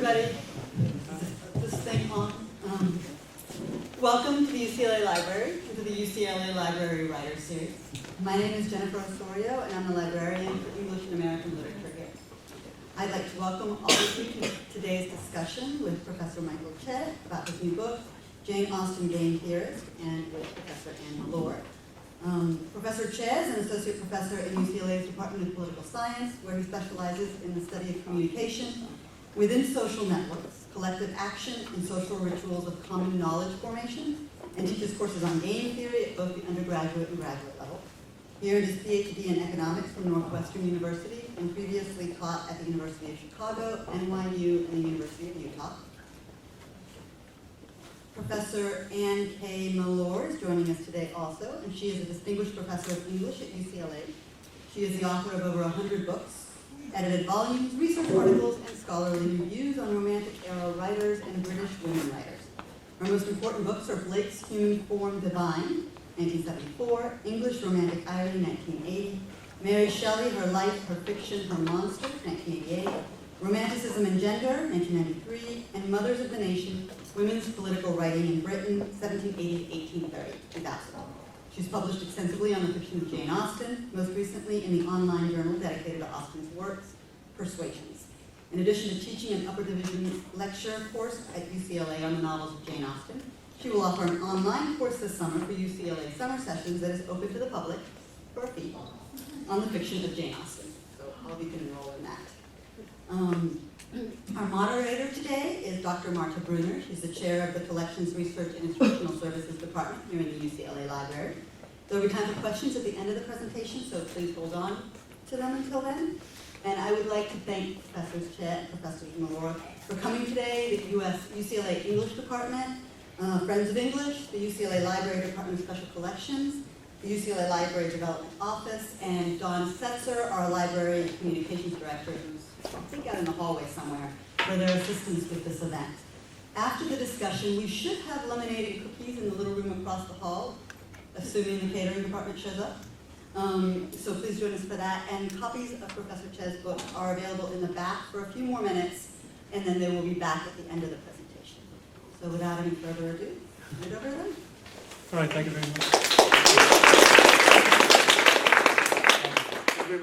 everybody. This thing on. Welcome to the UCLA Library, and to the UCLA Library Writers Series. My name is Jennifer Osorio, and I'm the librarian for English and American Literature here. I'd like to welcome all of you to today's discussion with Professor Michael Chwe about his new book, Jane Austen, Theorist, and with Professor Mellor. Professor Chwe is an associate professor in UCLA's Department of Political Science, where he specializes in the study of communication within social networks, collective action, and social rituals of common knowledge formation, and teaches courses on game theory at both the undergraduate and graduate level. He earned his PhD in economics from Northwestern University and previously taught at the University of Chicago, NYU, and the University of Utah. Professor Anne K. Mellor is joining us today also, and she is a distinguished professor of English at UCLA. She is the author of over 100 books, edited volumes, research articles, and scholarly reviews on Romantic era writers and British women writers. Her most important books are Blake's Human Form Divine, 1974, English Romantic Irony, 1980, Mary Shelley, Her Life, Her Fiction, Her Monster, 1988, Romanticism and Gender, 1993, and Mothers of the Nation, Women's Political Writing in Britain, 1780-1830, 2000. She's published extensively on the fiction of Jane Austen, most recently in the online journal dedicated to Austen's works, Persuasions. In addition to teaching an upper division lecture course at UCLA on the novels of Jane Austen, she will offer an online course this summer for UCLA summer sessions that is open to the public for a fee on the fiction of Jane Austen. So all of you can enroll in that. Our moderator today is Dr. Marta Brunner. She's the chair of the Collections Research and Instructional Services Department here in the UCLA Library. There will be time for questions at the end of the presentation, so please hold on to them until then. And I would like to thank Professors Chwe and Professor Mellor for coming today, the UCLA English Department, Friends of English, the UCLA Library Department of Special Collections, the UCLA Library Development Office, and Dawn Setzer, our Library Communications Director, who's I think out in the hallway somewhere, for their assistance with this event. After the discussion, we should have lemonade and cookies in the little room across the hall, assuming the catering department shows up. So please join us for that. And copies of Professor Chwe's book are available in the back for a few more minutes, and then they will be back at the end of the presentation. So without any further ado, hand it over to them. All right, thank you very much.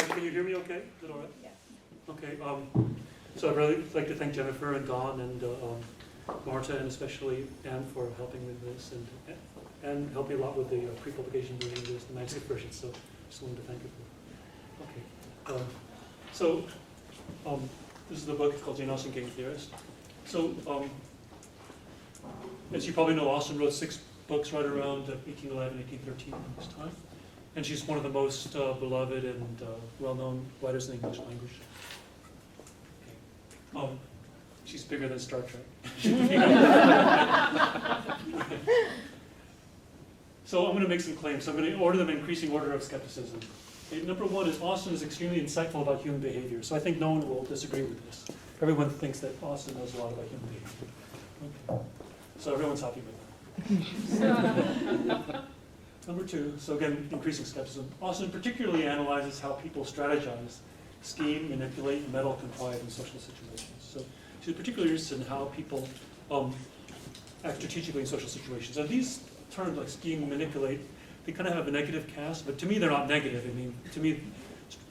Can you hear me okay? Is it all right? Yes. Okay, so I'd really like to thank Jennifer and Dawn and Marta, and especially Anne for helping with this and helping a lot with the pre-publication version of this, the manuscript version, so just wanted to thank you for it. Okay, this is the book. It's called Jane Austen, Theorist. So, as you probably know, Austen wrote 6 books right around 1811, 1813 this time. And she's one of the most beloved and well-known writers in the English language. She's bigger than Star Trek. So I'm going to make some claims. I'm going to order them in increasing order of skepticism. Okay, number 1 is Austen is extremely insightful about human behavior. So I think no one will disagree with this. Everyone thinks that Austen knows a lot about human behavior. Okay. So everyone's happy with that. Number 2, so again, increasing skepticism. Austen particularly analyzes how people strategize, scheme, manipulate, meddle, contrive in social situations. So she's particularly interested in how people act strategically in social situations. And these terms like scheme, manipulate, they kind of have a negative cast, but to me they're not negative. I mean, to me,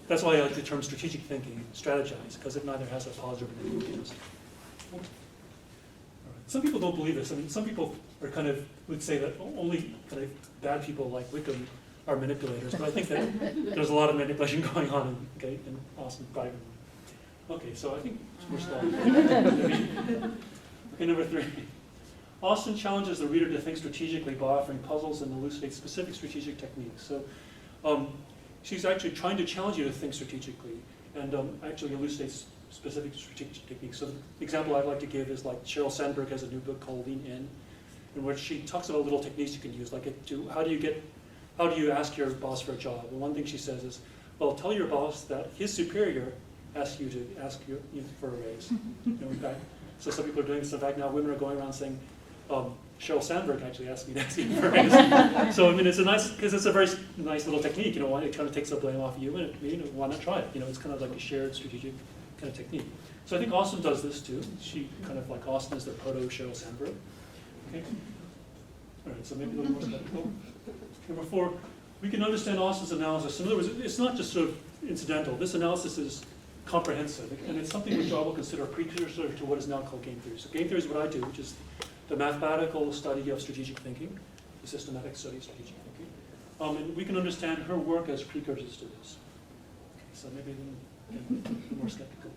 that's why I like the term strategic thinking, strategize, because it neither has a positive or negative cast. Some people don't believe this. I mean, some people are would say that only kind of bad people like Wickham are manipulators, but I think that there's a lot of manipulation going on in Austen privately. Okay, so I think we're stalling. Okay, number 3. Austen challenges the reader to think strategically by offering puzzles and elucidates specific strategic techniques. So she's actually trying to challenge you to think strategically and actually elucidates specific strategic techniques. So the example I'd like to give is like Sheryl Sandberg has a new book called Lean In which she talks about little techniques you can use, like how do you ask your boss for a job? And one thing she says is, well, tell your boss that his superior asked you to ask you for a raise. In fact, so some people are doing this. In fact, now women are going around saying, Sheryl Sandberg actually asked me to ask you for a raise. So I mean, it's a very nice little technique. It kind of takes the blame off you, and why not try it? It's kind of like a shared strategic kind of technique. So I think Austen does this too. She kind of like Austen is the proto-Sheryl Sandberg. Okay. All right, so maybe a little more skeptical. Number 4, we can understand Austen's analysis. In other words, it's not just sort of incidental. This analysis is comprehensive, and it's something which I will consider a precursor to what is now called game theory. So game theory is what I do, which is the mathematical study of strategic thinking, the systematic study of strategic thinking. And we can understand her work as precursors to this. Okay, so maybe again, more skeptical.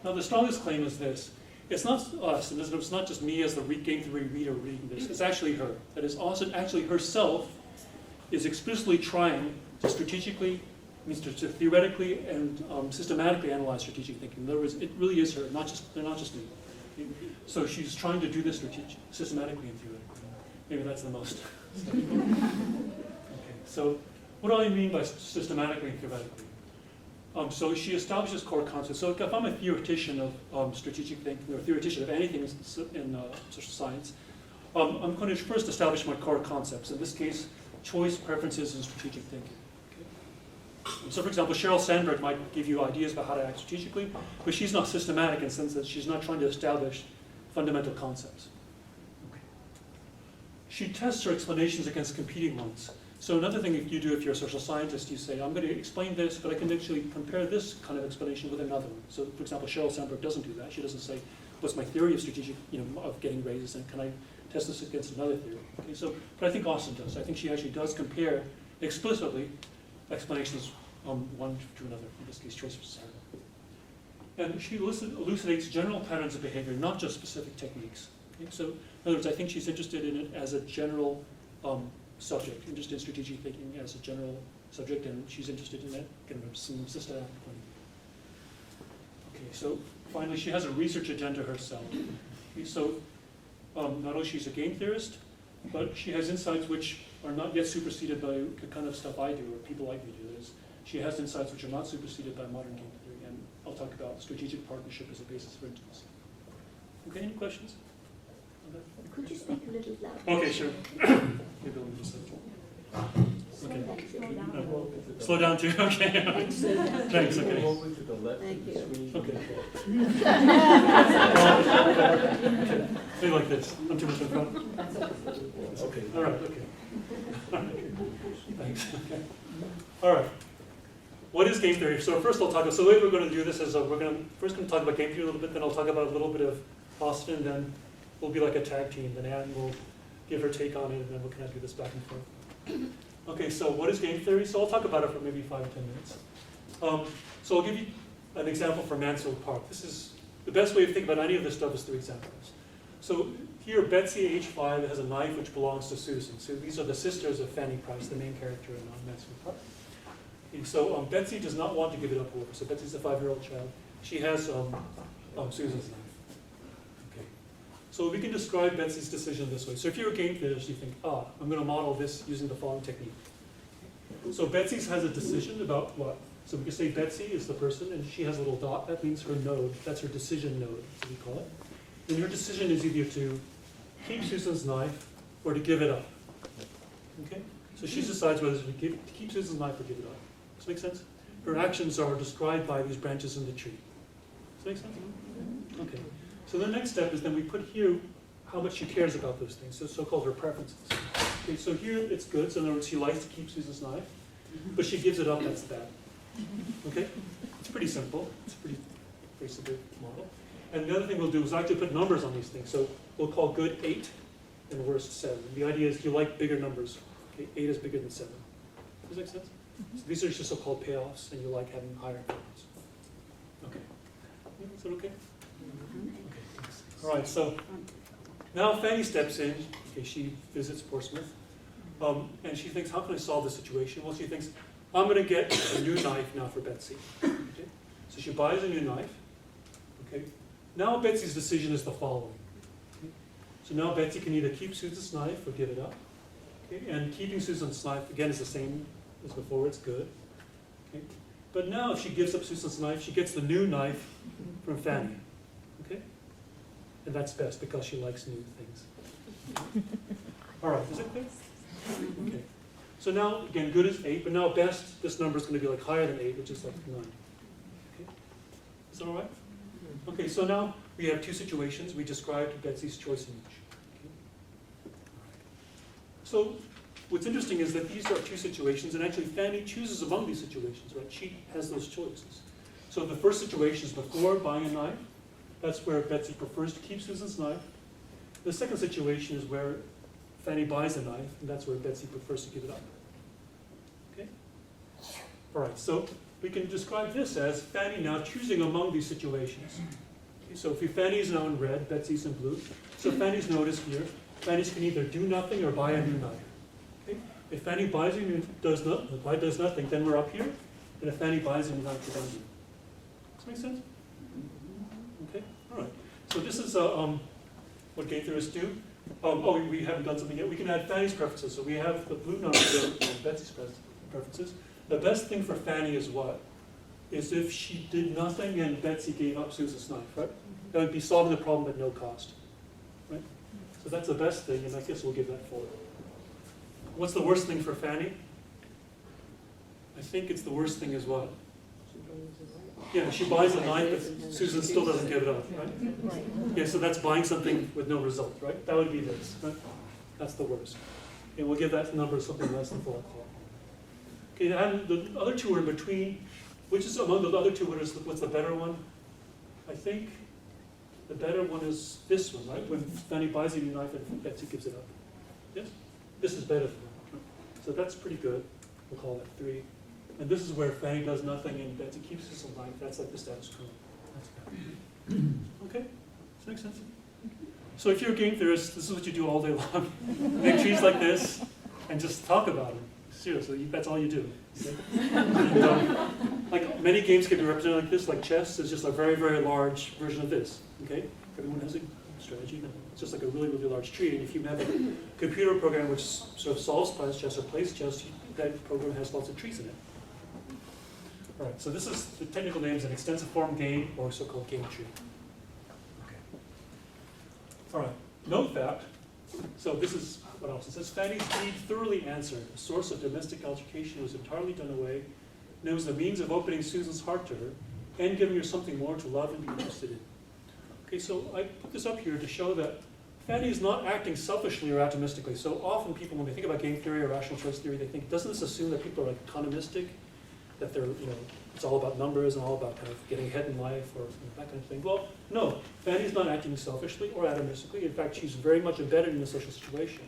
Now, the strongest claim is this. It's not us, and it's not just me as the game theory reader reading this. It's actually her. That is, Austen actually herself is explicitly trying to strategically, means to theoretically and systematically analyze strategic thinking. In other words, it really is her, they're not just me. So she's trying to do this systematically and theoretically. Maybe that's the most. Okay, so what do I mean by systematically and theoretically? So she establishes core concepts. So if I'm a theoretician of strategic thinking, or a theoretician of anything in social science, I'm going to first establish my core concepts. In this case, choice, preferences, and strategic thinking. Okay? So for example, Sheryl Sandberg might give you ideas about how to act strategically, but she's not systematic in the sense that she's not trying to establish fundamental concepts. Okay. She tests her explanations against competing ones. So another thing you do if you're a social scientist, you say, I'm going to explain this, but I can actually compare this kind of explanation with another one. So for example, Sheryl Sandberg doesn't do that. She doesn't say, what's my theory of strategic, of getting raises, and can I test this against another theory? Okay, so, but I think Austen does. I think she actually does compare explicitly explanations one to another, in this case, choice versus error. And she elucidates general patterns of behavior, not just specific techniques. Okay, so in other words, I think she's interested in it as a general subject, interested in strategic thinking as a general subject, and she's interested in that kind of some systematic point. Okay, so finally, she has a research agenda herself. Okay, so not only she's a game theorist, but she has insights which are not yet superseded by the kind of stuff I do or people like me do. That is, she has insights which are not superseded by modern game theory, and I'll talk about strategic partnership as a basis for intimacy. Okay, any questions? Could you speak a little louder? Okay, sure. Maybe I'll just okay. Slow down too. Okay. Thanks. Okay. Thank you. Okay. Maybe like this. I'm too much in front. Okay. All right. Okay. All right. Thanks. Okay. All right. What is game theory? So first I'll talk. So the way we're going to do this is we're first going to talk about game theory a little bit. Then I'll talk about a little bit of Austen. Then we'll be like a tag team. Then Anne will give her take on it, and then we'll kind of do this back and forth. Okay, so what is game theory? So I'll talk about it for maybe 5 or 10 minutes. So I'll give you an example from Mansfield Park. This is the best way to think about any of this stuff is through examples. So here, Betsy, age 5, has a knife which belongs to Susan. So these are the sisters of Fanny Price, the main character in Mansfield Park. Okay, so Betsy does not want to give it up, however. So Betsy's a 5-year-old child. She has Susan's knife. So we can describe Betsy's decision this way. So if you're a game theorist, you think, I'm going to model this using the following technique. So Betsy's has a decision about what? So we can say Betsy is the person, and she has a little dot. That means her node. That's her decision node, as we call it. And her decision is either to keep Susan's knife or to give it up. Okay? So she decides whether to keep Susan's knife or give it up. Does that make sense? Her actions are described by these branches in the tree. Does that make sense? Okay. So the next step is then we put here how much she cares about those things, so so-called her preferences. Okay, so here it's good, so in other words, she likes to keep Susan's knife, but she gives it up, that's bad. Okay? It's pretty simple. It's a pretty simple model. And the other thing we'll do is actually put numbers on these things. So we'll call good 8 and worst 7. The idea is you like bigger numbers. Okay, 8 is bigger than 7. Does that make sense? So these are just so-called payoffs, and you like having higher numbers. Okay. Is that okay? All right, so now Fanny steps in. Okay, she visits Portsmouth, and she thinks, how can I solve this situation? Well, she thinks, I'm going to get a new knife now for Betsy. Okay? So she buys a new knife. Okay. Now Betsy's decision is the following. Okay? So now Betsy can either keep Susan's knife or give it up. Okay? And keeping Susan's knife, again, is the same as before. It's good. Okay? But now if she gives up Susan's knife, she gets the new knife from Fanny. Okay? And that's best because she likes new things. All right, is it clear? Okay. So now, again, good is 8, but now best, this number is going to be like higher than 8, which is like 9. Okay? Is that all right? Okay, so now we have two situations. We described Betsy's choice in each. Okay. So what's interesting is that these are two situations, and actually Fanny chooses among these situations, right? She has those choices. So the first situation is before buying a knife. That's where Betsy prefers to keep Susan's knife. The second situation is where Fanny buys a knife, and that's where Betsy prefers to give it up. Okay? All right, so we can describe this as Fanny now choosing among these situations. Okay, so if Fanny is now in red, Betsy's in blue. So Fanny's notice here, Fanny's can either do nothing or buy a new knife. Okay? If Fanny buys a new, does nothing, then we're up here. And if Fanny buys a new knife, we're down here. Does that make sense? Okay, all right. So this is what game theorists do. We haven't done something yet. We can add Fanny's preferences. So we have the blue number of Betsy's preferences. The best thing for Fanny is what? Is if she did nothing and Betsy gave up Susan's knife, right? That would be solving the problem at no cost, right? So that's the best thing, and I guess we'll give that 4. What's the worst thing for Fanny? I think it's the worst thing is what? Yeah, she buys a knife, but Susan still doesn't give it up, right? Yeah, so that's buying something with no result, right? That would be this, right? That's the worst. And we'll give that number something less than 4 o'clock. Okay, and the other two are in between. Which is among the other two, what's the better one? I think the better one is this one, right? When Fanny buys a new knife and Betsy gives it up. Yes? This is better than that. So that's pretty good. We'll call that 3. And this is where Fanny does nothing and Betsy keeps this in life. That's like the status quo. That's bad. Okay? Does that make sense? So if you're a game theorist, this is what you do all day long. Make trees like this and just talk about them. Seriously, that's all you do. Okay? And, like many games can be represented like this, like chess is just a very, very large version of this. Okay? Everyone has a strategy. It's just like a really, really large tree. And if you have a computer program which sort of solves chess or plays chess, that program has lots of trees in it. All right, so this is the technical name is an extensive form game or so-called game tree. Okay. All right, note that. So this is what else? It says, Fanny's need thoroughly answered. The source of domestic altercation was entirely done away, and it was the means of opening Susan's heart to her and giving her something more to love and be interested in. Okay, so I put this up here to show that Fanny is not acting selfishly or atomistically. So often people, when they think about game theory or rational choice theory, they think, doesn't this assume that people are like economistic? That they're, it's all about numbers and all about kind of getting ahead in life or that kind of thing. Well, no, Fanny's not acting selfishly or atomistically. In fact, she's very much embedded in the social situation.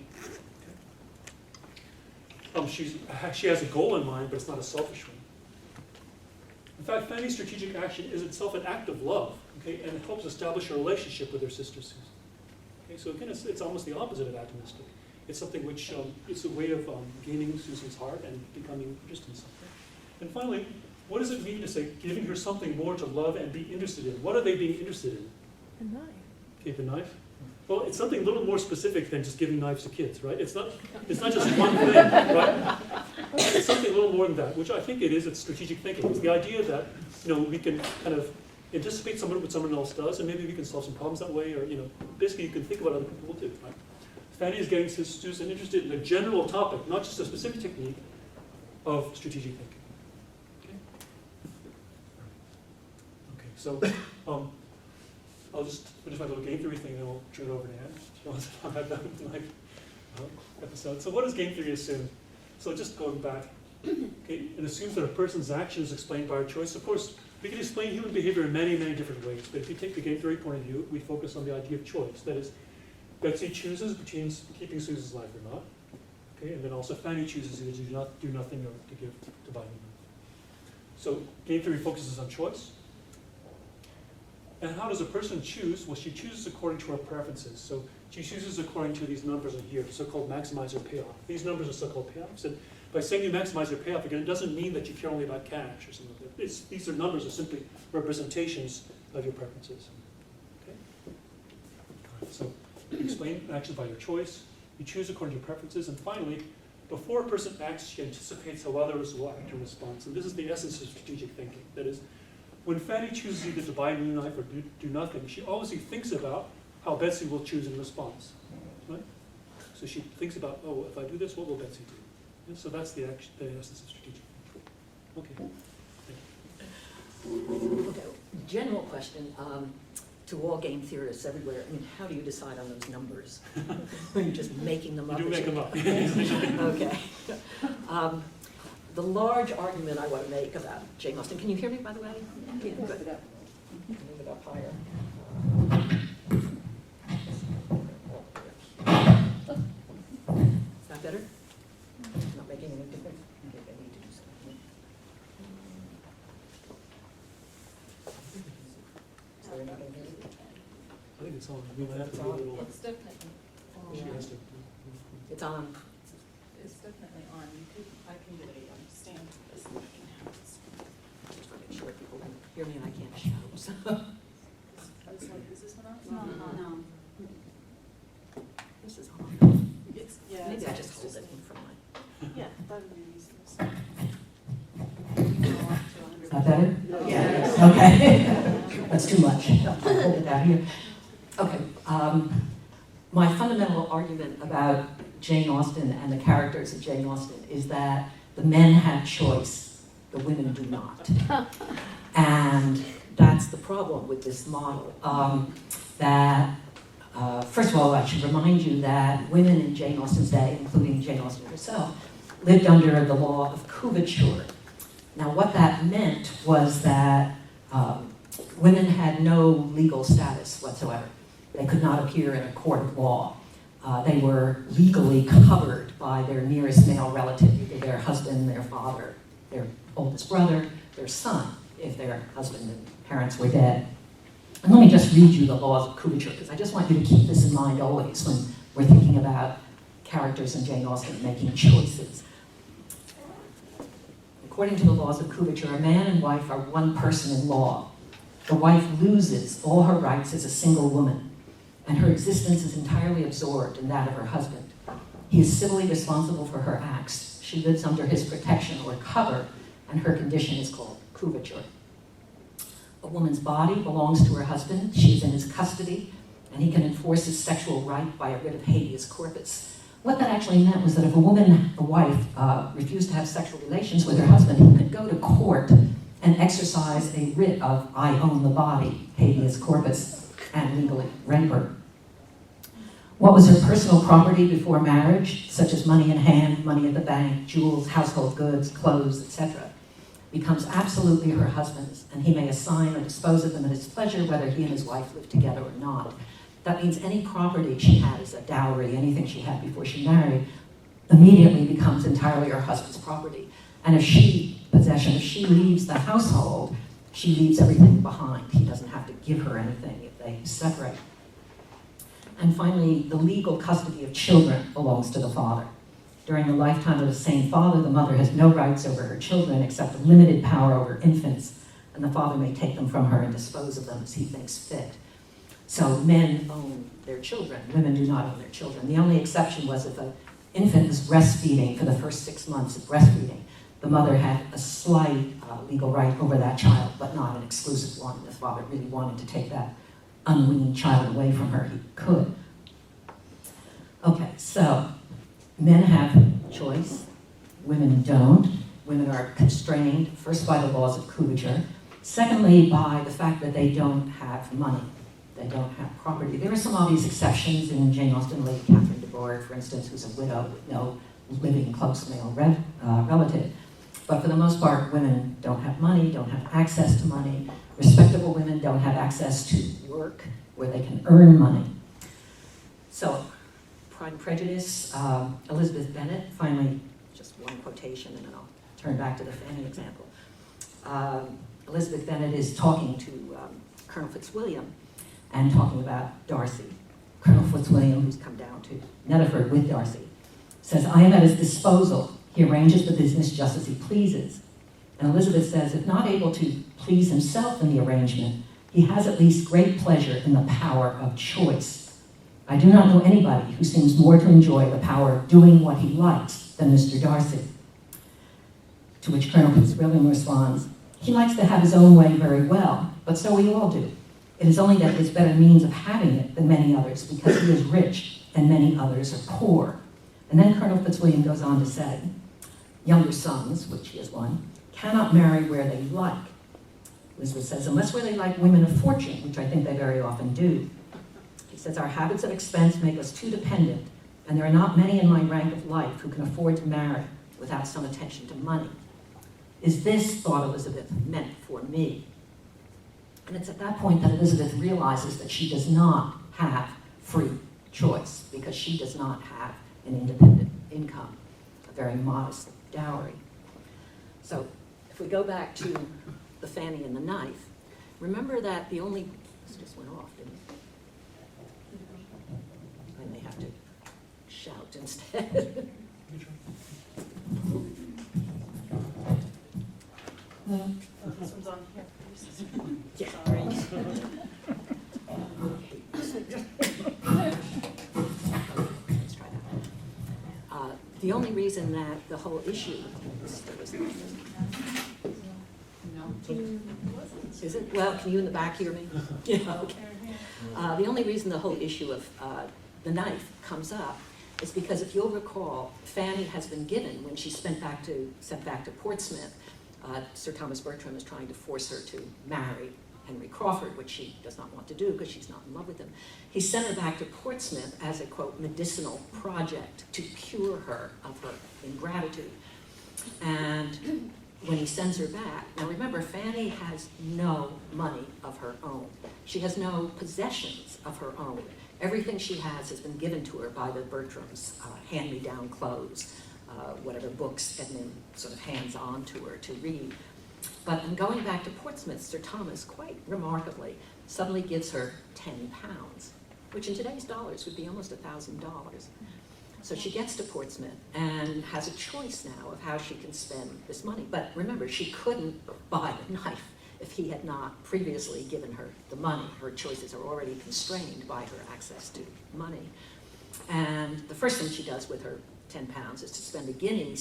Okay. She has a goal in mind, but it's not a selfish one. In fact, Fanny's strategic action is itself an act of love, okay, and it helps establish a relationship with her sister Susan. Okay, so again, it's almost the opposite of atomistic. It's something which, it's a way of gaining Susan's heart and becoming interested in something. And finally, what does it mean to say giving her something more to love and be interested in? What are they being interested in? A knife. Okay, the knife? Well, it's something a little more specific than just giving knives to kids, right? It's not just one thing, right? It's something a little more than that, which I think it is. It's strategic thinking. It's the idea that we can kind of anticipate what someone else does, and maybe we can solve some problems that way, or basically you can think of what other people will do, right? Fanny is getting Susan interested in a general topic, not just a specific technique of strategic thinking. So I'll just finish my little game theory thing, and then we'll turn it over to Anne. She wants to talk about that in my episode. So what does game theory assume? So just going back, okay, it assumes that a person's action is explained by our choice. Of course, we can explain human behavior in many, many different ways. But if you take the game theory point of view, we focus on the idea of choice. That is, Betsy chooses between keeping Susan's life or not. Okay, and then also Fanny chooses either to do nothing or to buy a new knife. So game theory focuses on choice. And how does a person choose? Well, she chooses according to her preferences. So she chooses according to these numbers in here, so-called maximizer payoff. These numbers are so-called payoffs. And by saying you maximize your payoff, again, it doesn't mean that you care only about cash or something like that. These numbers are simply representations of your preferences. Okay? So you explain actions by your choice. You choose according to your preferences. And finally, before a person acts, she anticipates how others will act in response. And this is the essence of strategic thinking. That is, when Fanny chooses either to buy a new knife or do nothing, she obviously thinks about how Betsy will choose in response. Right? So she thinks about, if I do this, what will Betsy do? And so that's the essence of strategic thinking. Okay. Okay, general question to all game theorists everywhere. I mean, how do you decide on those numbers? Are you just making them up? You do as make you- them up. Okay. The large argument I want to make about Jane Austen, can you hear me, by the way? Yeah, good. Move it up higher. Is that better? Not making any difference? Okay, I need to do something. So you're not going to hear me? I think it's on. We might have to do a little. It's definitely on. She has to. It's on. It's definitely on. You could, I can get a stand for this if I can have it. Just want to make sure people can hear me and I can't shout. So. Is this one on? No. This is on. It's, yeah. Maybe I it's just hold it in front of my. Yeah, that would be easiest. Is that better? Yeah. Okay. That's too much. I'll hold it down here. Okay. My fundamental argument about Jane Austen and the characters of Jane Austen is that the men have choice, the women do not. And that's the problem with this model. First of all, I should remind you that women in Jane Austen's day, including Jane Austen herself, lived under the law of coverture. Now, what that meant was that women had no legal status whatsoever. They could not appear in a court of law. They were legally covered by their nearest male relative, either their husband, their father, their oldest brother, their son, if their husband and parents were dead. And let me just read you the laws of coverture, because I just want you to keep this in mind always when we're thinking about characters in Jane Austen making choices. According to the laws of coverture, a man and wife are one person in law. The wife loses all her rights as a single woman, and her existence is entirely absorbed in that of her husband. He is civilly responsible for her acts. She lives under his protection or cover, and her condition is called coverture. A woman's body belongs to her husband. She is in his custody, and he can enforce his sexual right by a writ of habeas corpus. What that actually meant was that if a woman, a wife, refused to have sexual relations with her husband, he could go to court and exercise a writ of I own the body, habeas corpus, and legally rape her. What was her personal property before marriage, such as money in hand, money at the bank, jewels, household goods, clothes, etc., becomes absolutely her husband's, and he may assign or dispose of them at his pleasure, whether he and his wife live together or not. That means any property she had as a dowry, anything she had before she married, immediately becomes entirely her husband's property. And if she leaves the household, she leaves everything behind. He doesn't have to give her anything if they separate. And finally, the legal custody of children belongs to the father. During the lifetime of the same father, the mother has no rights over her children except a limited power over infants, and the father may take them from her and dispose of them as he thinks fit. So men own their children, women do not own their children. The only exception was if an infant was breastfeeding for the first 6 months of breastfeeding, the mother had a slight legal right over that child, but not an exclusive one. If the father really wanted to take that unweaned child away from her, he could. Okay, so men have choice, women don't. Women are constrained, first by the laws of coverture, secondly by the fact that they don't have money. They don't have property. There are some obvious exceptions in Jane Austen, Lady Catherine de Bourgh, for instance, who's a widow with no living close male relative. But for the most part, women don't have money, don't have access to money. Respectable women don't have access to work where they can earn money. So, Pride and Prejudice, Elizabeth Bennet, finally, just one quotation and then I'll turn back to the Fanny example. Elizabeth Bennet is talking to Colonel Fitzwilliam and talking about Darcy. Colonel Fitzwilliam, who's come down to Netherford with Darcy, says, I am at his disposal. He arranges the business just as he pleases. And Elizabeth says, if not able to please himself in the arrangement, he has at least great pleasure in the power of choice. I do not know anybody who seems more to enjoy the power of doing what he likes than Mr. Darcy. To which Colonel Fitzwilliam responds, he likes to have his own way very well, but so we all do. It is only that he has better means of having it than many others, because he is rich and many others are poor. And then Colonel Fitzwilliam goes on to say, younger sons, which he has one, cannot marry where they like. Elizabeth says, unless where they like women of fortune, which I think they very often do. He says, our habits of expense make us too dependent, and there are not many in my rank of life who can afford to marry without some attention to money. Is this, thought Elizabeth, meant for me? And it's at that point that Elizabeth realizes that she does not have free choice because she does not have an independent income, a very modest dowry. So if we go back to the Fanny and the knife, remember that the only, this just went off, didn't it? I may have to shout instead. This one's on here. Yeah. Sorry. Let's try that. The only reason that the whole issue, is it? Well, can you in the back hear me? Yeah, okay. The only reason the whole issue of the knife comes up is because if you'll recall, Fanny has been given, when she's sent back to Portsmouth, Sir Thomas Bertram is trying to force her to marry Henry Crawford, which she does not want to do because she's not in love with him. He sent her back to Portsmouth as a, quote, medicinal project to cure her of her ingratitude. And when he sends her back, now remember, Fanny has no money of her own. She has no possessions of her own. Everything she has been given to her by the Bertrams, hand-me-down clothes, whatever books Edmund sort of hands on to her to read. But in going back to Portsmouth, Sir Thomas, quite remarkably, suddenly gives her £10, which in today's dollars would be almost $1,000. So she gets to Portsmouth and has a choice now of how she can spend this money. But remember, she couldn't buy the knife if he had not previously given her the money. Her choices are already constrained by her access to money. And the first thing she does with her £10 is to spend a guinea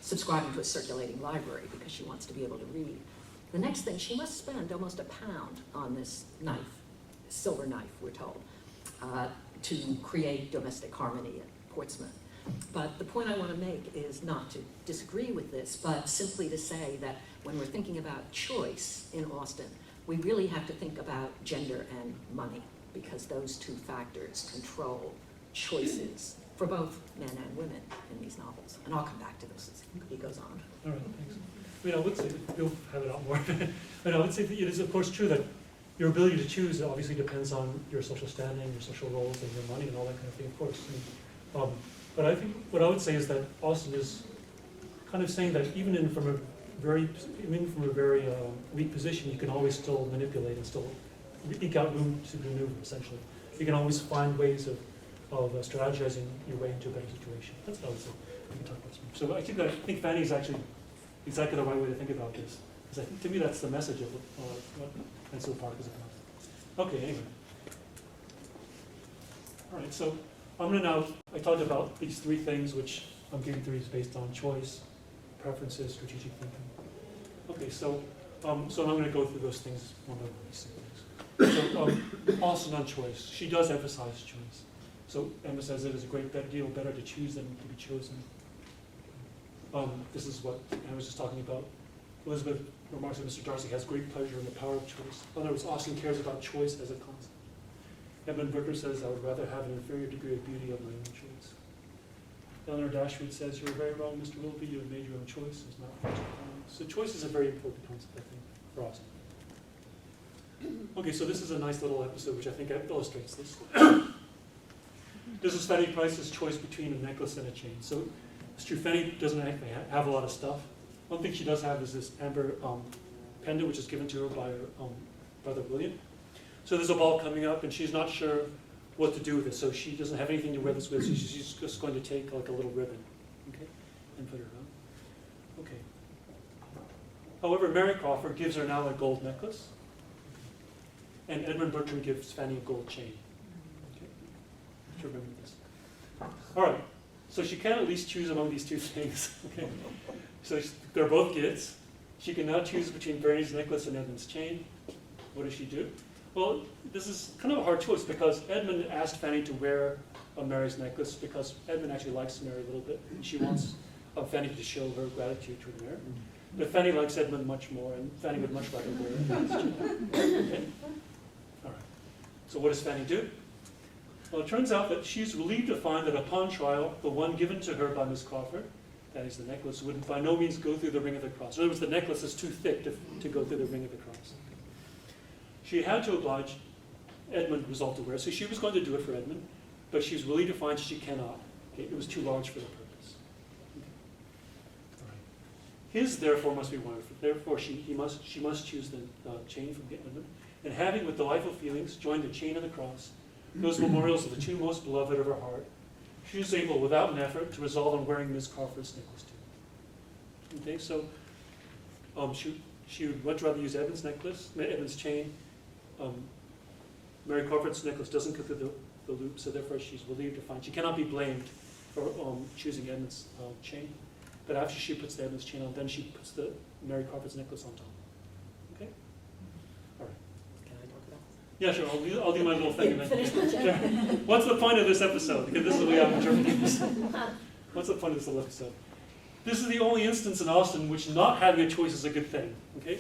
subscribing to a circulating library because she wants to be able to read. The next thing, she must spend almost £1 on this knife, silver knife, we're told, to create domestic harmony at Portsmouth. But the point I want to make is not to disagree with this, but simply to say that when we're thinking about choice in Austen, we really have to think about gender and money, because those two factors control choices for both men and women in these novels. And I'll come back to this as he goes on. All right, thanks. I mean, I would say, you'll have it out more, but I would say that it is of course true that your ability to choose obviously depends on your social standing, your social roles, and your money, and all that kind of thing, of course. And, but I think what I would say is that Austen is kind of saying that even from a very weak position, you can always still manipulate and still eke out room to maneuver, essentially. You can always find ways of strategizing your way into a better situation. That's what I would say. We can talk about some. So I think Fanny is actually exactly the right way to think about this. Because I think, to me, that's the message of what Pencil Park is about. Okay, anyway. All right, so I'm going to now, I talked about these three things, which I'm giving theories based on choice, preferences, strategic thinking. Okay, so I'm going to go through those things one by one, these things. So Austen on choice. She does emphasize choice. So Emma says it is a great deal better to choose than to be chosen. This is what I was just talking about. Elizabeth remarks that Mr. Darcy has great pleasure in the power of choice. In other words, Austen cares about choice as a concept. Edmund Burke says, I would rather have an inferior degree of beauty of my own choice. Eleanor Dashwood says, you're very wrong, Mr. Willoughby, you have made your own choice. It's not forced upon you. So choice is a very important concept, I think, for Austen. Okay, so this is a nice little episode which I think illustrates this. This is Fanny Price's choice between a necklace and a chain. So it's true, Fanny doesn't actually have a lot of stuff. One thing she does have is this amber pendant, which is given to her by her brother William. So there's a ball coming up, and she's not sure what to do with it. So she doesn't have anything to wear this with. So she's just going to take like a little ribbon, okay, and put her on. Okay. However, Mary Crawford gives her now a gold necklace, and Edmund Bertram gives Fanny a gold chain. Okay, to remember this. All right. So she can at least choose among these two things. Okay. So they're both gifts. She can now choose between Fanny's necklace and Edmund's chain. What does she do? Well, this is kind of a hard choice because Edmund asked Fanny to wear Mary's necklace because Edmund actually likes Mary a little bit. And she wants Fanny to show her gratitude to Mary. But Fanny likes Edmund much more, and Fanny would much rather wear Edmund's chain. Okay? All right. So what does Fanny do? Well, it turns out that she's relieved to find that upon trial, the one given to her by Miss Crawford, that is the necklace, would by no means go through the ring of the cross. In other words, the necklace is too thick to go through the ring of the cross. She had to oblige Edmund resolved to wear, so she was going to do it for Edmund, but she's relieved to find she cannot. Okay? It was too large for the purpose. Okay. All right. His, therefore, must be worn. Therefore, she must choose the chain from Edmund, and having with delightful feelings joined the chain and the cross, those memorials of the two most beloved of her heart, she is able, without an effort, to resolve on wearing Miss Crawford's necklace too. Okay, so she would much rather use Edmund's chain. Mary Crawford's necklace doesn't go through the loop, so therefore she's relieved to find she cannot be blamed for choosing Edmund's chain. But after she puts the Edmund's chain on, then she puts the Mary Crawford's necklace on top. Okay? All right. Can I talk about Yeah, sure. I'll do my little thing. And then, Finish my sure. What's the point of this episode? Because this is the way I'm interpreting this. What's the point of this little episode? This is the only instance in Austen in which not having a choice is a good thing. Okay?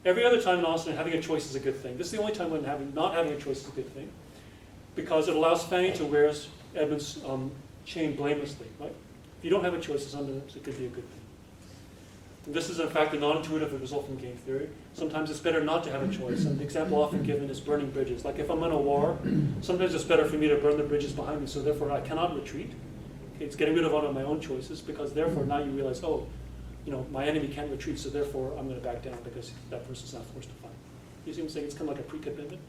Every other time in Austen, having a choice is a good thing. This is the only time when not having a choice is a good thing, because it allows Fanny to wear Edmund's chain blamelessly. Right? If you don't have a choice, sometimes it could be a good thing. And this is, in fact, a non-intuitive result from game theory. Sometimes it's better not to have a choice. And the example often given is burning bridges. Like if I'm in a war, sometimes it's better for me to burn the bridges behind me, so therefore I cannot retreat. Okay, it's getting rid of one of my own choices, because therefore now you realize, oh, my enemy can't retreat, so therefore I'm going to back down because that person's not forced to fight. You see what I'm saying? It's kind of like a pre-commitment.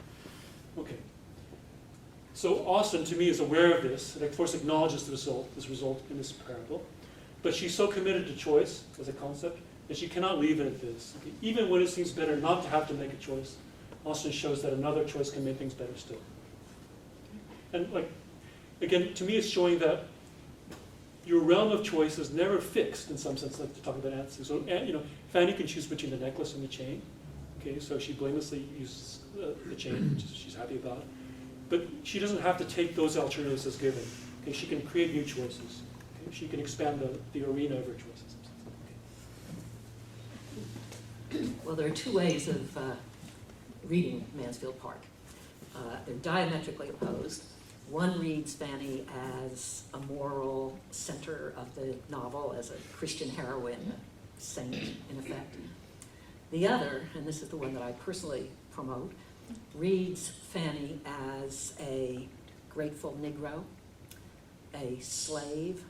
Okay. So Austen, to me, is aware of this, and of course acknowledges this result in this parable. But she's so committed to choice as a concept that she cannot leave it at this. Okay? Even when it seems better not to have to make a choice, Austen shows that another choice can make things better still. And again, to me, it's showing that your realm of choice is never fixed in some sense, like to talk about answers. So, Fanny can choose between the necklace and the chain. Okay, so she blamelessly uses the chain, which she's happy about. But she doesn't have to take those alternatives as given. Okay, she can create new choices. Okay, she can expand the arena of her choices. Okay. Well, there are two ways of reading Mansfield Park. They're diametrically opposed. One reads Fanny as a moral center of the novel, as a Christian heroine, a saint, in effect. The other, and this is the one that I personally promote, reads Fanny as a grateful Negro, a slave.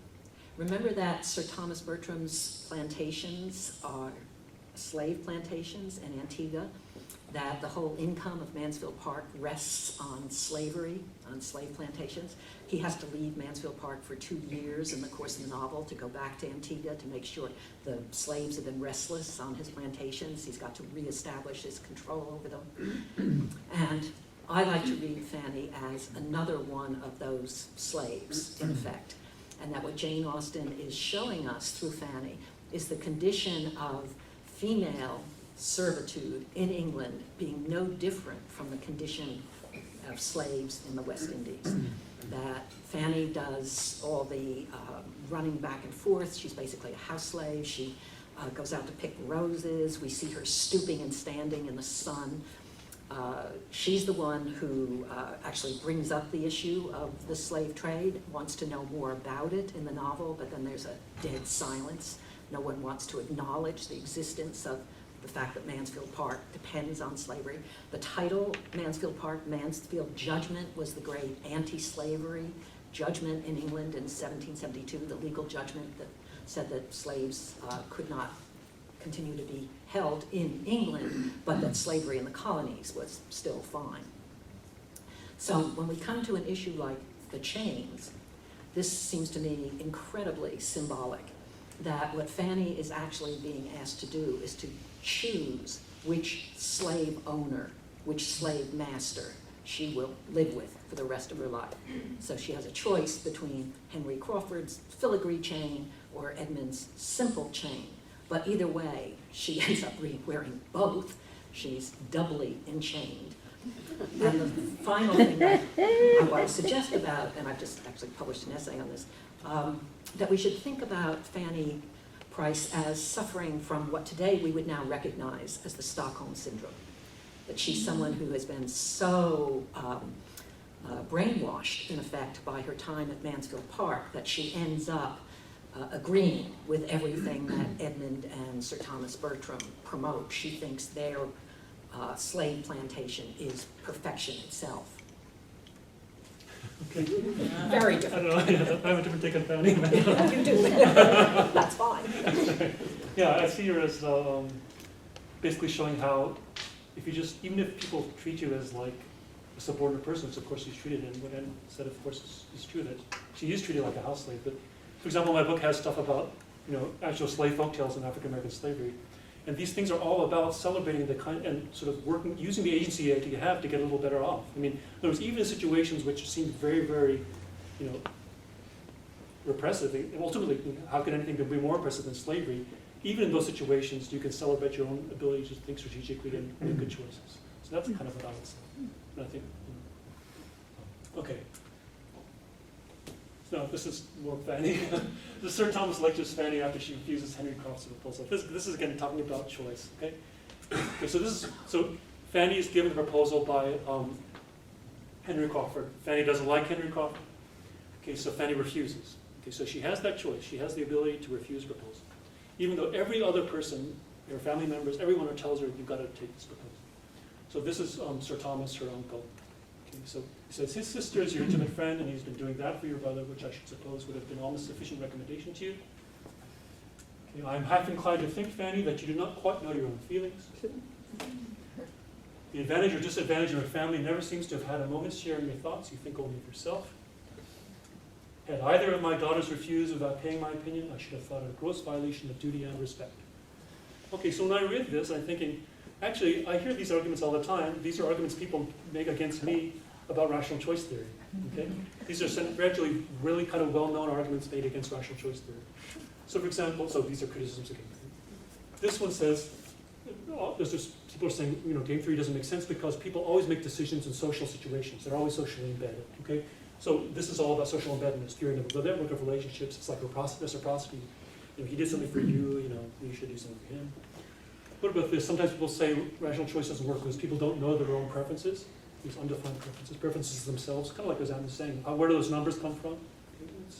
Remember that Sir Thomas Bertram's plantations are slave plantations in Antigua, that the whole income of Mansfield Park rests on slavery, on slave plantations. He has to leave Mansfield Park for 2 years in the course of the novel to go back to Antigua to make sure the slaves have been restless on his plantations. He's got to reestablish his control over them. And I like to read Fanny as another one of those slaves, in effect. And that what Jane Austen is showing us through Fanny is the condition of female servitude in England being no different from the condition of slaves in the West Indies. That Fanny does all the running back and forth. She's basically a house slave. She goes out to pick roses. We see her stooping and standing in the sun. She's the one who actually brings up the issue of the slave trade, wants to know more about it in the novel, but then there's a dead silence. No one wants to acknowledge the existence of the fact that Mansfield Park depends on slavery. The title, Mansfield Park, Mansfield Judgment, was the great anti-slavery judgment in England in 1772, the legal judgment that said that slaves could not continue to be held in England, but that slavery in the colonies was still fine. So when we come to an issue like the chains, this seems to me incredibly symbolic, that what Fanny is actually being asked to do is to choose which slave owner, which slave master she will live with for the rest of her life. So she has a choice between Henry Crawford's filigree chain or Edmund's simple chain. But either way, she ends up wearing both. She's doubly enchained. And the final thing that I want to suggest about, and I've just actually published an essay on this, that we should think about Fanny Price as suffering from what today we would now recognize as the Stockholm Syndrome. That she's someone who has been so brainwashed, in effect, by her time at Mansfield Park that she ends up agreeing with everything that Edmund and Sir Thomas Bertram promote. She thinks their slave plantation is perfection itself. Okay. Very I different. don't know, I have a different take on Fanny. You do. That's fine. Yeah, I see her as basically showing how if you just, even if people treat you as like a subordinate person, which of course she's treated, and what Anne said, of course, is true, that she is treated like a house slave. But for example, my book has stuff about, you know, actual slave folktales in African American slavery. And these things are all about celebrating the kind and sort of working, using the agency that you have to get a little better off. I mean, there was even situations which seemed very, very, you know, repressive. And ultimately, how can anything be more oppressive than slavery? Even in those situations, you can celebrate your own ability to think strategically and make good choices. So that's kind of what I would say. And I think, you know. Okay. No, this is more Fanny. The Sir Thomas lectures Fanny after she refuses Henry Crawford's proposal. This is again talking about choice. Okay. Okay. So Fanny is given the proposal by Henry Crawford. Fanny doesn't like Henry Crawford. Okay. So Fanny refuses. Okay. So she has that choice. She has the ability to refuse proposal, even though every other person, her family members, everyone who tells her you've got to take this proposal. So this is Sir Thomas, her uncle. Okay. So he says, his sister is your intimate friend, and he's been doing that for your brother, which I should suppose would have been almost sufficient recommendation to you. Okay, I'm half inclined to think, Fanny, that you do not quite know your own feelings. The advantage or disadvantage of your family never seems to have had a moment's share in your thoughts. You think only of yourself. Had either of my daughters refused without paying my opinion, I should have thought it a gross violation of duty and respect. Okay, so when I read this, I'm thinking, actually, I hear these arguments all the time. These are arguments people make against me about rational choice theory. Okay? These are gradually really kind of well-known arguments made against rational choice theory. So for example, so these are criticisms again. This one says, there's just people are saying, you know, game theory doesn't make sense because people always make decisions in social situations. They're always socially embedded. Okay? So this is all about social embeddedness, theory of the network of relationships. It's like reciprocity. You know, he did something for you, you know, you should do something for him. What about this? Sometimes people say rational choice doesn't work because people don't know their own preferences. These undefined preferences themselves, kind of like as Anne was saying. Where do those numbers come from?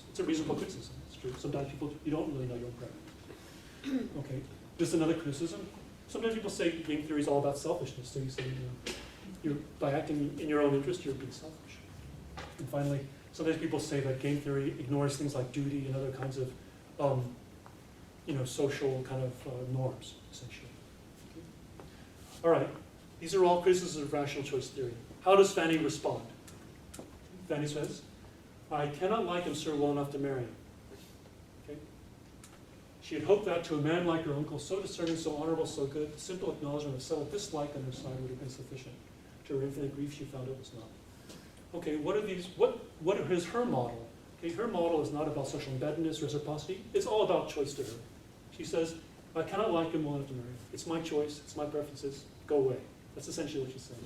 It's a reasonable criticism. It's true. Sometimes you don't really know your own preference. Okay, this is another criticism. Sometimes people say game theory is all about selfishness. So you say, you're by acting in your own interest, you're being selfish. And finally, sometimes people say that game theory ignores things like duty and other kinds of, social kind of norms, essentially. Okay. All right, these are all criticisms of rational choice theory. How does Fanny respond? Fanny says, I cannot like him, sir, well enough to marry him. Okay? She had hoped that to a man like her uncle, so discerning, so honorable, so good, the simple acknowledgement of settled dislike on her side would have been sufficient. To her infinite grief, she found it was not. Okay, what is her model? Okay, her model is not about social embeddedness, reciprocity. It's all about choice to her. She says, I cannot like him well enough to marry him. It's my choice, it's my preferences, go away. That's essentially what she's saying.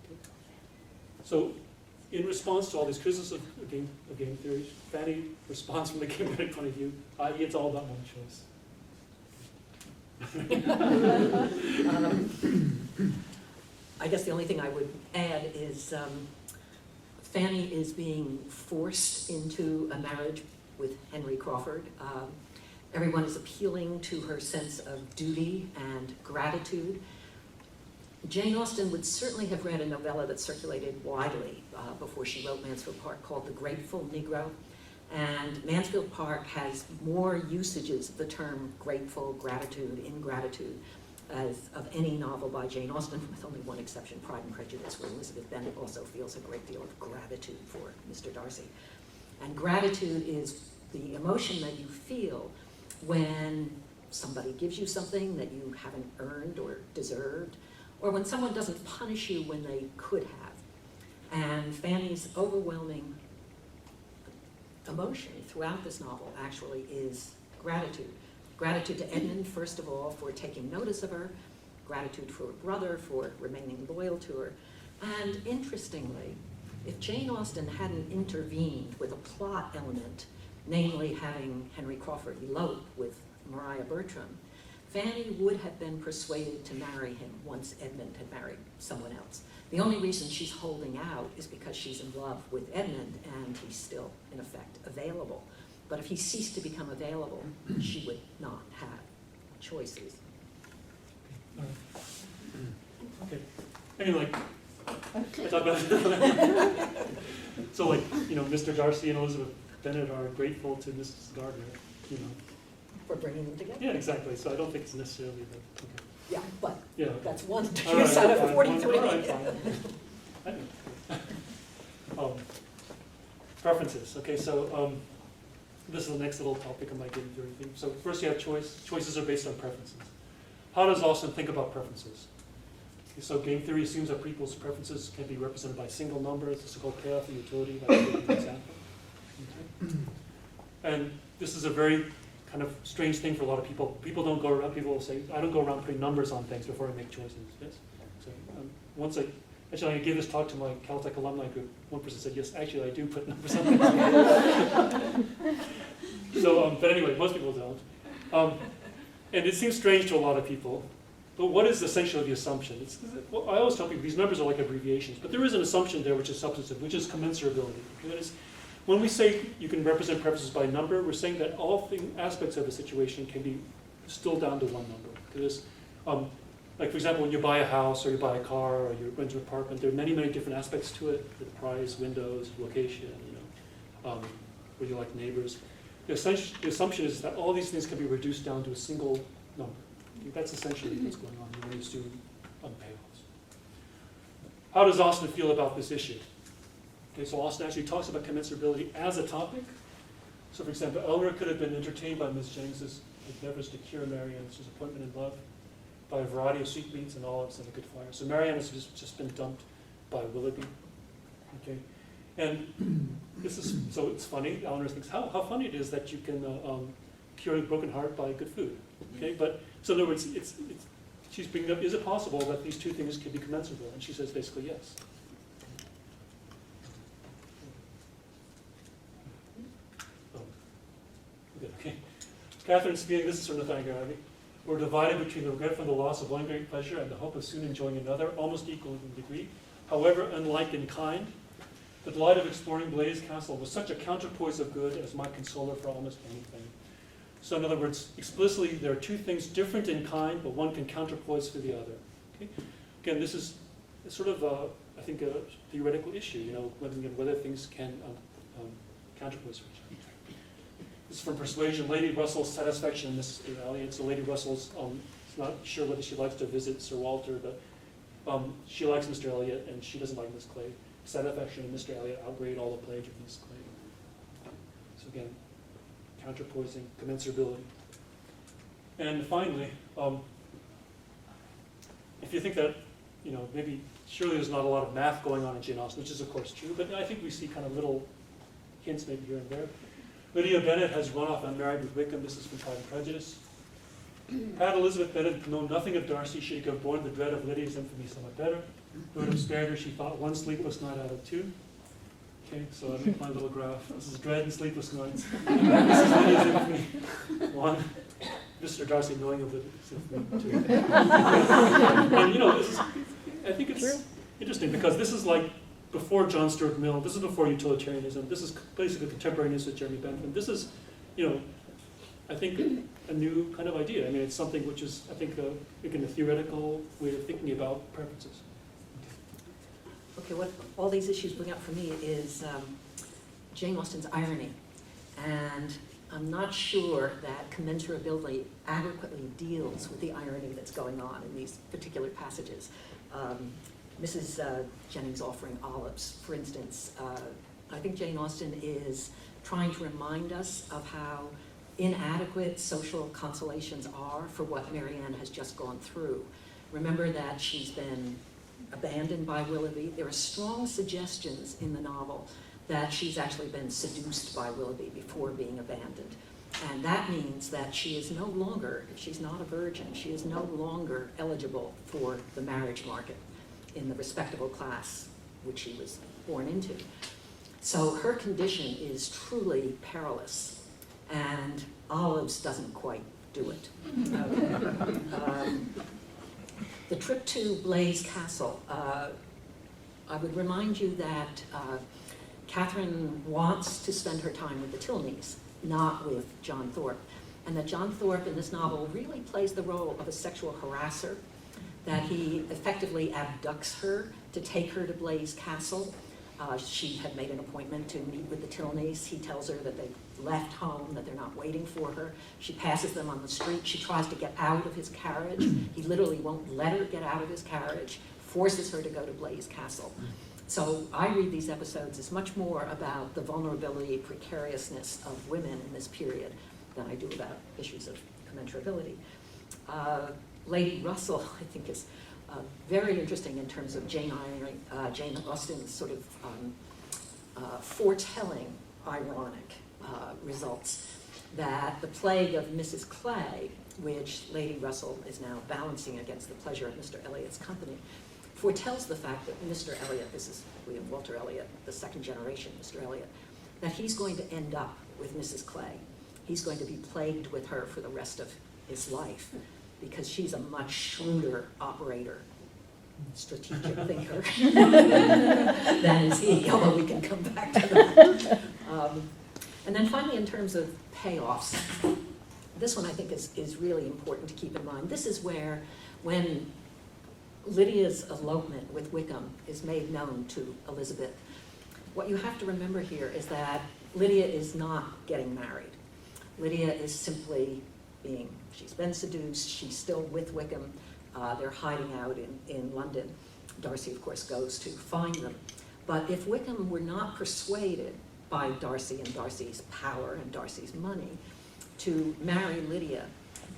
Okay. So, in response to all these criticisms of game theory, Fanny responds from the game theory point of view, i.e. it's all about my choice. I guess the only thing I would add is Fanny is being forced into a marriage with Henry Crawford. Everyone is appealing to her sense of duty and gratitude. Jane Austen would certainly have read a novella that circulated widely before she wrote Mansfield Park called The Grateful Negro. And Mansfield Park has more usages of the term grateful, gratitude, ingratitude as of any novel by Jane Austen, with only one exception, Pride and Prejudice, where Elizabeth Bennet also feels a great deal of gratitude for Mr. Darcy. And gratitude is the emotion that you feel when somebody gives you something that you haven't earned or deserved, or when someone doesn't punish you when they could have. And Fanny's overwhelming emotion throughout this novel actually is gratitude. Gratitude to Edmund, first of all, for taking notice of her, gratitude for her brother for remaining loyal to her. And interestingly, if Jane Austen hadn't intervened with a plot element, namely having Henry Crawford elope with Maria Bertram, Fanny would have been persuaded to marry him once Edmund had married someone else. The only reason she's holding out is because she's in love with Edmund and he's still, in effect, available. But if he ceased to become available, she would not have choices. Okay. Anyway, I talk about so like, Mr. Darcy and Elizabeth Bennet are grateful to Mrs. Gardner, For bringing them together? Yeah, exactly. So I don't think it's necessarily that. Okay. Yeah, but Yeah. that's one All right, use out of fine. 43. All right, fine. Preferences. Okay, so this is the next little topic on my game theory thing. So first you have choice. Choices are based on preferences. How does Austen think about preferences? Okay, so game theory assumes that people's preferences can be represented by single numbers, the so-called payoff and utility, like an example. Okay. And this is a very kind of strange thing for a lot of people. People don't go around, people will say, I don't go around putting numbers on things before I make choices. Yes? So actually I gave this talk to my Caltech alumni group. One person said, yes, actually I do put numbers on things. So, but anyway, most people don't. And it seems strange to a lot of people. But what is essentially the assumption? Well, I always tell people these numbers are like abbreviations, but there is an assumption there which is substantive, which is commensurability. That is, when we say you can represent preferences by number, we're saying that all aspects of a situation can be distilled down to one number. Because, like for example, when you buy a house or you buy a car or you rent an apartment, there are many, many different aspects to it: the price, windows, location, whether you like neighbors. The assumption is that all these things can be reduced down to a single number. That's essentially what's going on when you do payoffs. How does Austen feel about this issue? Okay, so Austen actually talks about commensurability as a topic. So for example, Elmer could have been entertained by Miss James's endeavors to cure Marianne's disappointment in love by a variety of sweetmeats and olives and a good fire. So Marianne has just been dumped by Willoughby. Okay, and this is, so it's funny, Eleanor thinks, how funny it is that you can cure a broken heart by good food. Okay, but so in other words, she's bringing up, is it possible that these two things can be commensurable? And she says basically yes. Okay. Catherine's feeling, this is from Nathaniel Ivy. We're divided between the regret for the loss of one great pleasure and the hope of soon enjoying another, almost equal in degree, however unlike in kind. The delight of exploring Blaise Castle was such a counterpoise of good as my consoler for almost anything. So in other words, explicitly, there are two things different in kind, but one can counterpoise for the other. Okay? Again, this is sort of, I think, a theoretical issue, whether things can counterpoise for each other. This is from Persuasion. Lady Russell's satisfaction in Mrs. Elliot. So Lady Russell's not sure whether she likes to visit Sir Walter, but she likes Mr. Elliot, and she doesn't like Miss Clay. Satisfaction in Mr. Elliot outweighed all the plague of Miss Clay. So again, counterpoising, commensurability. And finally, if you think that, maybe surely there's not a lot of math going on in Jane Austen, which is of course true, but I think we see kind of little hints maybe here and there. Lydia Bennet has run off unmarried with Wickham. This is from Pride and Prejudice. Had Elizabeth Bennet known nothing of Darcy, she could have borne the dread of Lydia's infamy somewhat better. It would have spared her, she thought, one sleepless night out of two. Okay, so I make my little graph. This is dread and sleepless nights. This is Lydia's infamy. One. Mr. Darcy knowing of Lydia's infamy. Two. And this is, I think it's interesting because this is like before John Stuart Mill. This is before utilitarianism. This is basically contemporaneous with Jeremy Bentham. This is, I think a new kind of idea. I mean, it's something which is, I think, again, a theoretical way of thinking about preferences. Okay, what all these issues bring up for me is Jane Austen's irony. And I'm not sure that commensurability adequately deals with the irony that's going on in these particular passages. Mrs. Jennings offering olives, for instance. I think Jane Austen is trying to remind us of how inadequate social consolations are for what Marianne has just gone through. Remember that she's been abandoned by Willoughby. There are strong suggestions in the novel that she's actually been seduced by Willoughby before being abandoned. And that means that she is no longer, if she's not a virgin, she is no longer eligible for the marriage market in the respectable class which she was born into. So her condition is truly perilous, and olives doesn't quite do it. Okay. The trip to Blaise Castle. I would remind you that Catherine wants to spend her time with the Tilneys, not with John Thorpe, and that John Thorpe in this novel really plays the role of a sexual harasser, that he effectively abducts her to take her to Blaise Castle. She had made an appointment to meet with the Tilneys. He tells her that they've left home, that they're not waiting for her. She passes them on the street. She tries to get out of his carriage. He literally won't let her get out of his carriage, forces her to go to Blaise Castle. So I read these episodes as much more about the vulnerability, precariousness of women in this period than I do about issues of commensurability. Lady Russell, I think, is very interesting in terms of Jane Austen's sort of foretelling ironic results, that the plague of Mrs. Clay, which Lady Russell is now balancing against the pleasure of Mr. Eliot's company, foretells the fact that Mr. Eliot, this is William Walter Eliot, the second generation Mr. Eliot, that he's going to end up with Mrs. Clay. He's going to be plagued with her for the rest of his life, because she's a much shrewder operator, strategic thinker than is he, although we can come back to that. And then finally, in terms of payoffs, this one I think is really important to keep in mind. This is where, when Lydia's elopement with Wickham is made known to Elizabeth, what you have to remember here is that Lydia is not getting married. Lydia is simply she's been seduced, she's still with Wickham, they're hiding out in London. Darcy, of course, goes to find them. But if Wickham were not persuaded by Darcy and Darcy's power and Darcy's money to marry Lydia,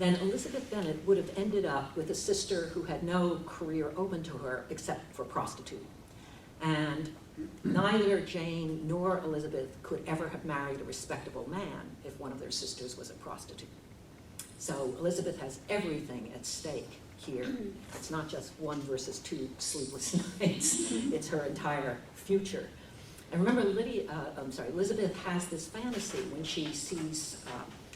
then Elizabeth Bennet would have ended up with a sister who had no career open to her except for prostitute. And neither Jane nor Elizabeth could ever have married a respectable man if one of their sisters was a prostitute. So Elizabeth has everything at stake here. It's not just 1 versus 2 sleepless nights, it's her entire future. And remember, Elizabeth has this fantasy when she sees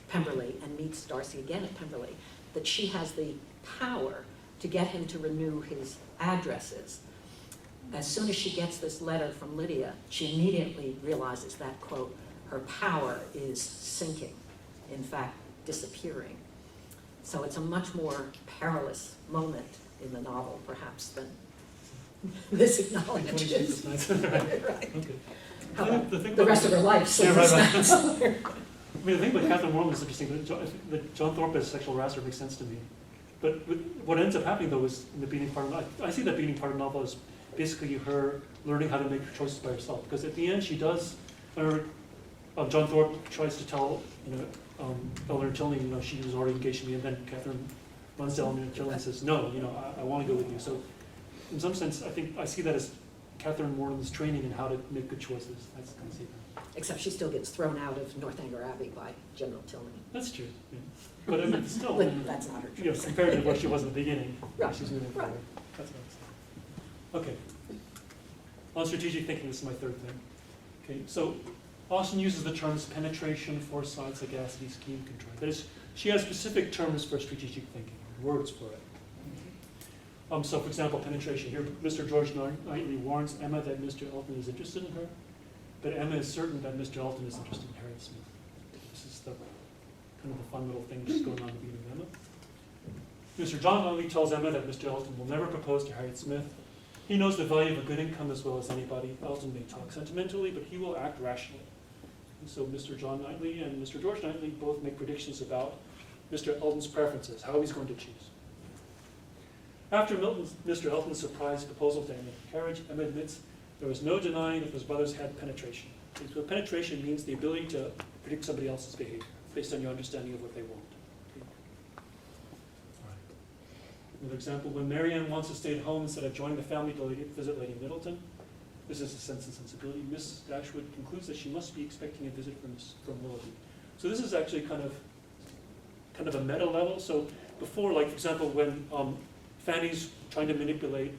Pemberley and meets Darcy again at Pemberley, that she has the power to get him to renew his addresses. As soon as she gets this letter from Lydia, she immediately realizes that, quote, her power is sinking, in fact, disappearing. So it's a much more perilous moment in the novel, perhaps, than this acknowledgement is. Right. Okay. How about the rest of her life? Yeah, right. I mean, the thing about Catherine Morland is interesting. That John Thorpe as a sexual harasser makes sense to me. But what ends up happening, though, is in the beginning part of I see that beginning part of the novel as basically her learning how to make her choices by herself. Because at the end, she does, John Thorpe tries to tell, Eleanor Tilney, she was already engaged to me, and then Catherine runs to Eleanor Tilney and says, no, I want to go with you. So in some sense, I think I see that as Catherine Morland's training in how to make good choices. I see that. Except she still gets thrown out of Northanger Abbey by General Tilney. That's true. Yeah. But I mean, still, But that's not her choice. compared to what she was in the beginning, Right. she's moving forward. That's what I'm saying. Okay. On strategic thinking, this is my third thing. Okay, so Austen uses the terms penetration, foresight, sagacity, scheme, control. That is, she has specific terms for strategic thinking, words for it. So, for example, penetration. Here, Mr. George Knightley warns Emma that Mr. Elton is interested in her, but Emma is certain that Mr. Elton is interested in Harriet Smith. This is the kind of the fun little thing just going on in the beginning of Emma. Mr. John Knightley tells Emma that Mr. Elton will never propose to Harriet Smith. He knows the value of a good income as well as anybody. Elton may talk sentimentally, but he will act rationally. And so Mr. John Knightley and Mr. George Knightley both make predictions about Mr. Elton's preferences, how he's going to choose. After Mr. Elton's surprise proposal to Emma in carriage, Emma admits there was no denying that his brothers had penetration. So penetration means the ability to predict somebody else's behavior based on your understanding of what they want. Okay. All right. Another example, when Marianne wants to stay at home instead of joining the family to visit Lady Middleton, this is a Sense and Sensibility. Miss Dashwood concludes that she must be expecting a visit from Willoughby. So this is actually kind of a meta level. So before, like for example, when Fanny's trying to manipulate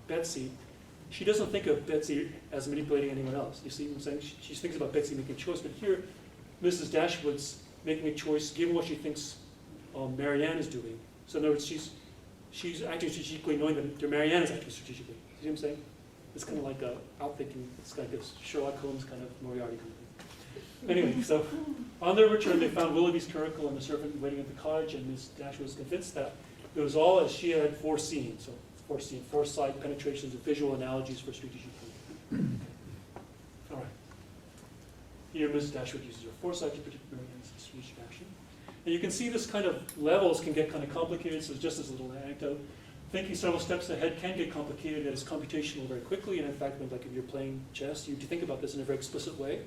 Betsy, she doesn't think of Betsy as manipulating anyone else. You see what I'm saying? She thinks about Betsy making a choice, but here, Mrs. Dashwood's making a choice given what she thinks Marianne is doing. So in other words, she's acting strategically knowing that Marianne is acting strategically. See what I'm saying? It's kind of like a outthinking. It's like a Sherlock Holmes kind of Moriarty kind of thing. Anyway, so on their return, they found Willoughby's curricle and the servant waiting at the cottage, and Miss Dashwood was convinced that it was all as she had foreseen. So foreseen, foresight, penetrations, and visual analogies for strategic thinking. All right. Here, Miss Dashwood uses her foresight to predict Marianne's strategic action. And you can see this kind of levels can get kind of complicated, so just as a little anecdote. Thinking several steps ahead can get complicated. It is computational very quickly, and in fact, when, like if you're playing chess, you think about this in a very explicit way.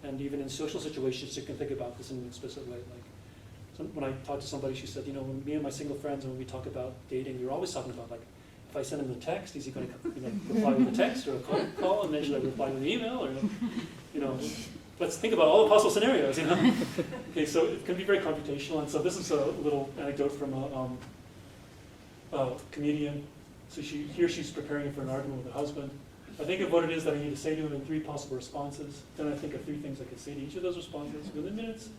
And even in social situations, you can think about this in an explicit way. Like when I talked to somebody, she said, when me and my single friends, when we talk about dating, you're always talking about, like, if I send him the text, is he going to reply with a text or a call, and then should I reply with an email, or let's think about all the possible scenarios, Okay, so it can be very computational, and so this is a little anecdote from a comedian. So she's preparing for an argument with her husband. I think of what it is that I need to say to him in 3 possible responses. Then I think of 3 things I could say to each of those responses. Within minutes,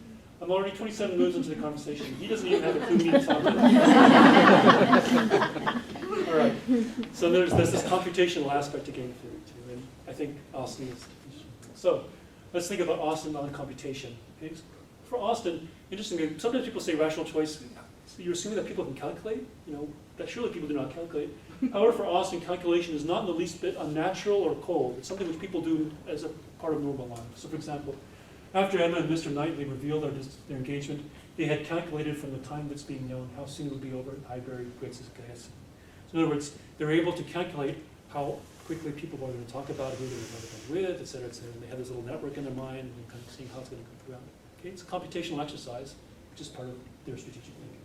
I'm already 27 moves into the conversation. He doesn't even have a clue me to talk to. All right. So there's this computational aspect to game theory too, and I think Austen is. So let's think about Austen on computation. Okay? For Austen, interestingly, sometimes people say rational choice. So you're assuming that people can calculate, that surely people do not calculate. However, for Austen, calculation is not in the least bit unnatural or cold. It's something which people do as a part of normal life. So for example, after Emma and Mr. Knightley revealed their engagement, they had calculated from the time that's being known how soon it would be over at Highbury Grace's Gaius. So in other words, they're able to calculate how quickly people were going to talk about who they were going to with, et cetera, et cetera. And they have this little network in their mind and kind of seeing how it's going to come around. Okay, it's a computational exercise, which is part of their strategic thinking.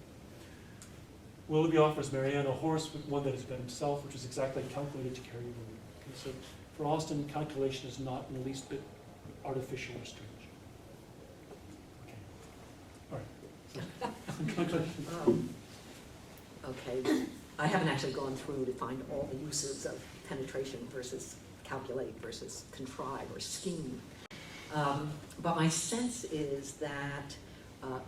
Willoughby offers Marianne a horse with one that has been himself, which is exactly calculated to carry Willoughby. Okay, so for Austen, calculation is not in the least bit artificial or strange. Okay. All right. Okay, I haven't actually gone through to find all the uses of penetration versus calculate versus contrive or scheme. But my sense is that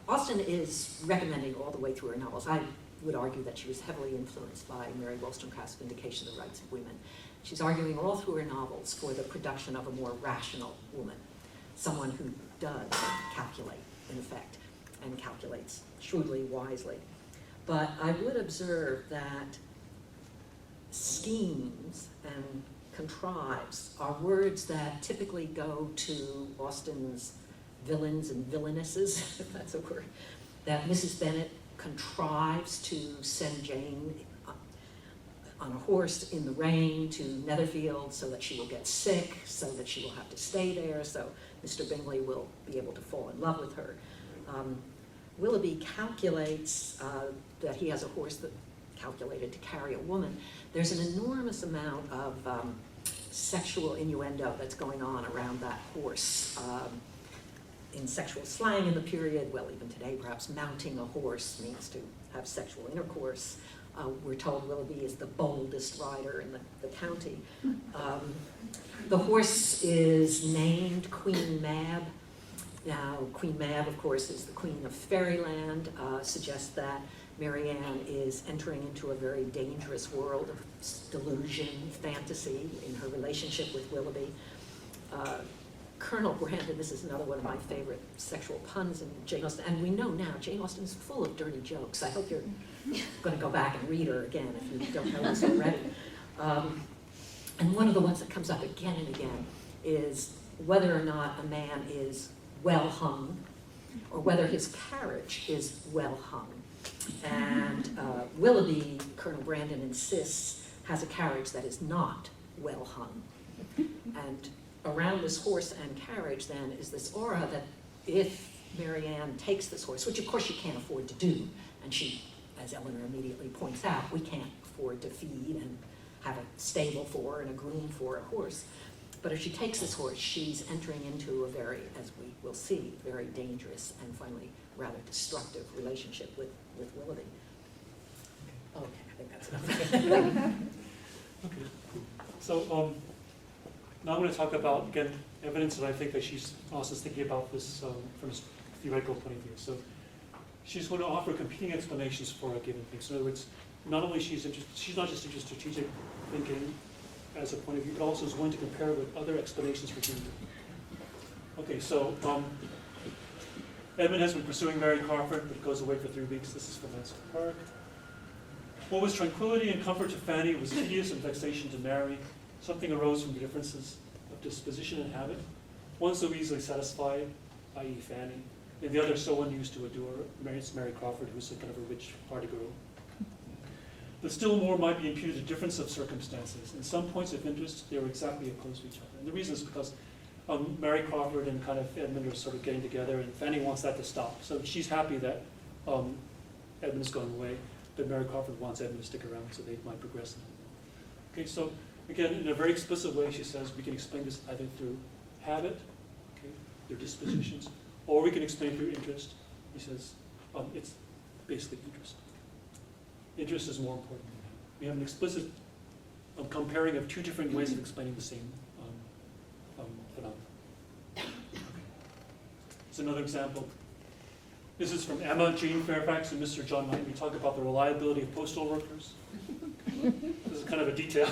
Austen is recommending all the way through her novels. I would argue that she was heavily influenced by Mary Wollstonecraft's Vindication of the Rights of Women. She's arguing all through her novels for the production of a more rational woman, someone who does calculate, in effect, and calculates shrewdly, wisely. But I would observe that schemes and contrives are words that typically go to Austen's villains and villainesses, if that's a word, that Mrs. Bennet contrives to send Jane on a horse in the rain to Netherfield so that she will get sick, so that she will have to stay there, so Mr. Bingley will be able to fall in love with her. Willoughby calculates that he has a horse that calculated to carry a woman. There's an enormous amount of sexual innuendo that's going on around that horse. In sexual slang in the period, well, even today, perhaps mounting a horse means to have sexual intercourse. We're told Willoughby is the boldest rider in the county. The horse is named Queen Mab. Now, Queen Mab, of course, is the queen of fairyland, suggests that Marianne is entering into a very dangerous world of delusion, fantasy in her relationship with Willoughby. Colonel Brandon, this is another one of my favorite sexual puns in Jane Austen, and we know now Jane Austen is full of dirty jokes. I hope you're going to go back and read her again if you don't know this already. And one of the ones that comes up again and again is whether or not a man is well hung, or whether his carriage is well hung. And Willoughby, Colonel Brandon insists, has a carriage that is not well hung. And around this horse and carriage, then, is this aura that if Marianne takes this horse, which of course she can't afford to do, and she, as Eleanor immediately points out, we can't afford to feed and have a stable for and a groom for a horse. But if she takes this horse, she's entering into a very, as we will see, very dangerous and finally rather destructive relationship with Willoughby. Okay, I think that's enough. Okay. So now I'm going to talk about, again, evidence that I think that Austen's thinking about this from a theoretical point of view. So she's going to offer competing explanations for a given thing. So in other words, not only she's not just interested in strategic thinking as a point of view, but also is willing to compare with other explanations for human behavior. Okay, so Edmund has been pursuing Mary Crawford, but goes away for 3 weeks. This is from Edson Park. What was tranquility and comfort to Fanny was tedious and vexation to Mary. Something arose from the differences of disposition and habit. One so easily satisfied, i.e. Fanny, and the other so unused to adore, Mary Crawford, who's a kind of a rich party girl. But still more might be imputed to difference of circumstances. In some points of interest, they were exactly opposed to each other. And the reason is because Mary Crawford and kind of Edmund are sort of getting together, and Fanny wants that to stop. So she's happy that Edmund's gone away, but Mary Crawford wants Edmund to stick around so they might progress. Okay, so again, in a very explicit way, she says we can explain this either through habit, okay, their dispositions, or we can explain through interest. He says it's basically interest. Interest is more important than that. We have an explicit comparing of 2 different ways of explaining the same phenomenon. It's another example. This is from Emma, Jane Fairfax, and Mr. John Knight. We talk about the reliability of postal workers. This is kind of a detail.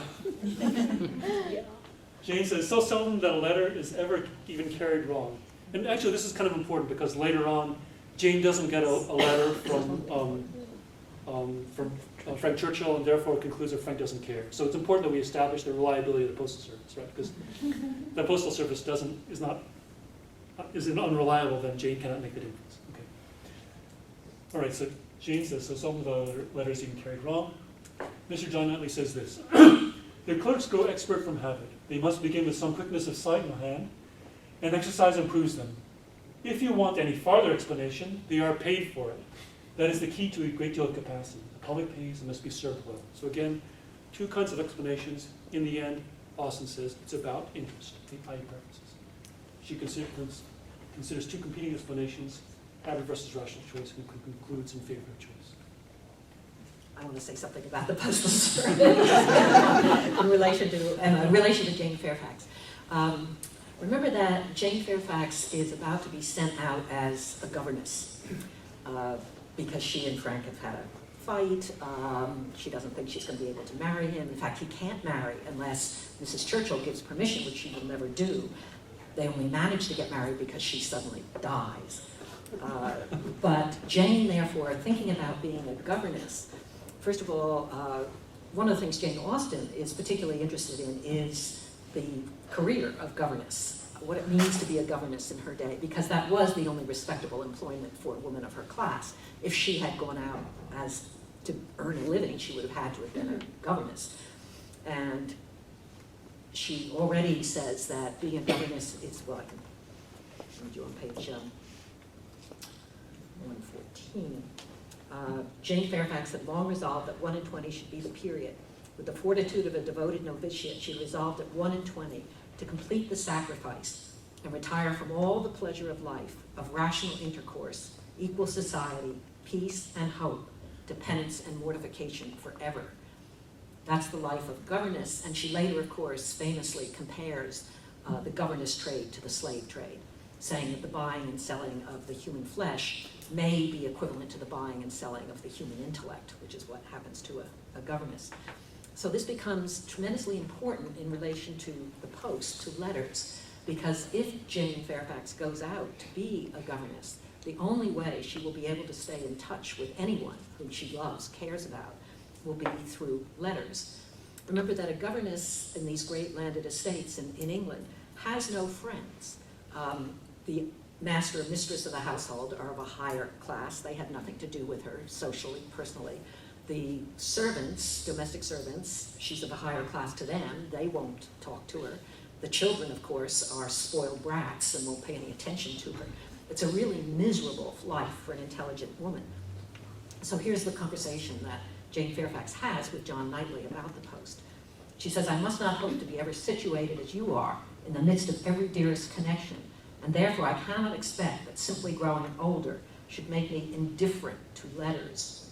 Jane says, so seldom that a letter is ever even carried wrong. And actually this is kind of important because later on, Jane doesn't get a letter from Frank Churchill, and therefore concludes that Frank doesn't care. So it's important that we establish the reliability of the postal service, right? Because the postal service is unreliable, then Jane cannot make the difference. Okay. All right. So Jane says, so some of the letters even carried wrong. Mr. John Nutley says this: their clerks grow expert from habit. They must begin with some quickness of sight and hand, and exercise improves them. If you want any farther explanation, they are paid for it. That is the key to a great deal of capacity. The public pays and must be served well. So again, 2 kinds of explanations. In the end, Austen says it's about interest, i.e. preferences. She considers 2 competing explanations, habit versus rational choice, and concludes in favor of choice. I want to say something about the postal service in relation to Jane Fairfax. Remember that Jane Fairfax is about to be sent out as a governess because she and Frank have had a fight. She doesn't think she's going to be able to marry him. In fact, he can't marry unless Mrs. Churchill gives permission, which she will never do. They only manage to get married because she suddenly dies. But Jane, therefore, thinking about being a governess, first of all, one of the things Jane Austen is particularly interested in is the career of governess, what it means to be a governess in her day, because that was the only respectable employment for a woman of her class. If she had gone out as to earn a living, she would have had to have been a governess. And she already says that being a governess is, well, I can read you on page 114. Jane Fairfax had long resolved that 1 in 20 should be the period. With the fortitude of a devoted novitiate, she resolved at 1 in 20 to complete the sacrifice and retire from all the pleasure of life, of rational intercourse, equal society, peace and hope, to penance and mortification forever. That's the life of governess, and she later, of course, famously compares the governess trade to the slave trade, saying that the buying and selling of the human flesh may be equivalent to the buying and selling of the human intellect, which is what happens to a governess. So this becomes tremendously important in relation to the post, to letters, because if Jane Fairfax goes out to be a governess, the only way she will be able to stay in touch with anyone whom she loves, cares about, will be through letters. Remember that a governess in these great landed estates in England has no friends. The master and mistress of the household are of a higher class. They have nothing to do with her socially, personally. The servants, domestic servants, she's of a higher class to them. They won't talk to her. The children, of course, are spoiled brats and won't pay any attention to her. It's a really miserable life for an intelligent woman. So here's the conversation that Jane Fairfax has with John Knightley about the post. She says, I must not hope to be ever situated as you are in the midst of every dearest connection, and therefore I cannot expect that simply growing older should make me indifferent to letters.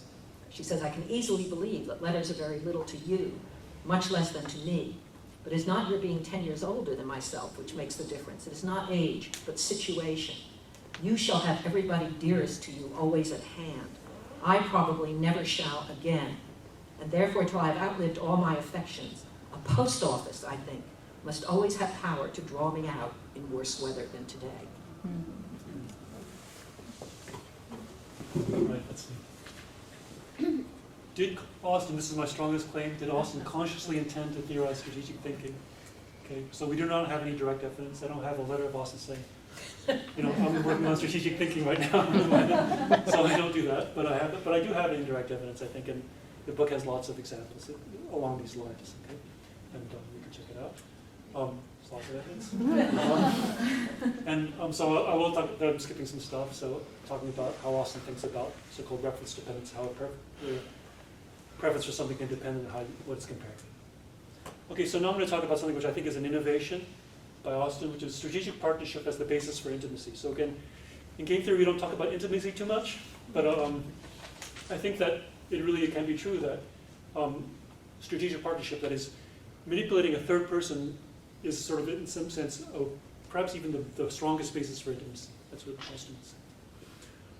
She says, I can easily believe that letters are very little to you, much less than to me, but it is not your being 10 years older than myself which makes the difference. It is not age, but situation. You shall have everybody dearest to you always at hand. I probably never shall again. And therefore, till I have outlived all my affections, a post office, I think, must always have power to draw me out in worse weather than today. Right, let's see. Did Austen, this is my strongest claim, did Austen consciously intend to theorize strategic thinking? Okay, so we do not have any direct evidence. I don't have a letter of Austen saying, I'm working on strategic thinking right now, so I don't do that. But I do have indirect evidence, I think, and the book has lots of examples along these lines. Okay, and you can check it out. There's lots of evidence. So I will talk. I'm skipping some stuff. So talking about how Austen thinks about so-called reference dependence, how a preference for something independent, and what it's compared to. Okay, so now I'm going to talk about something which I think is an innovation by Austen, which is strategic partnership as the basis for intimacy. So again, in game theory we don't talk about intimacy too much, but I think that it really can be true that strategic partnership, that is, manipulating a third person, is sort of, in some sense, perhaps even the strongest basis for intimacy. That's what Austen would say.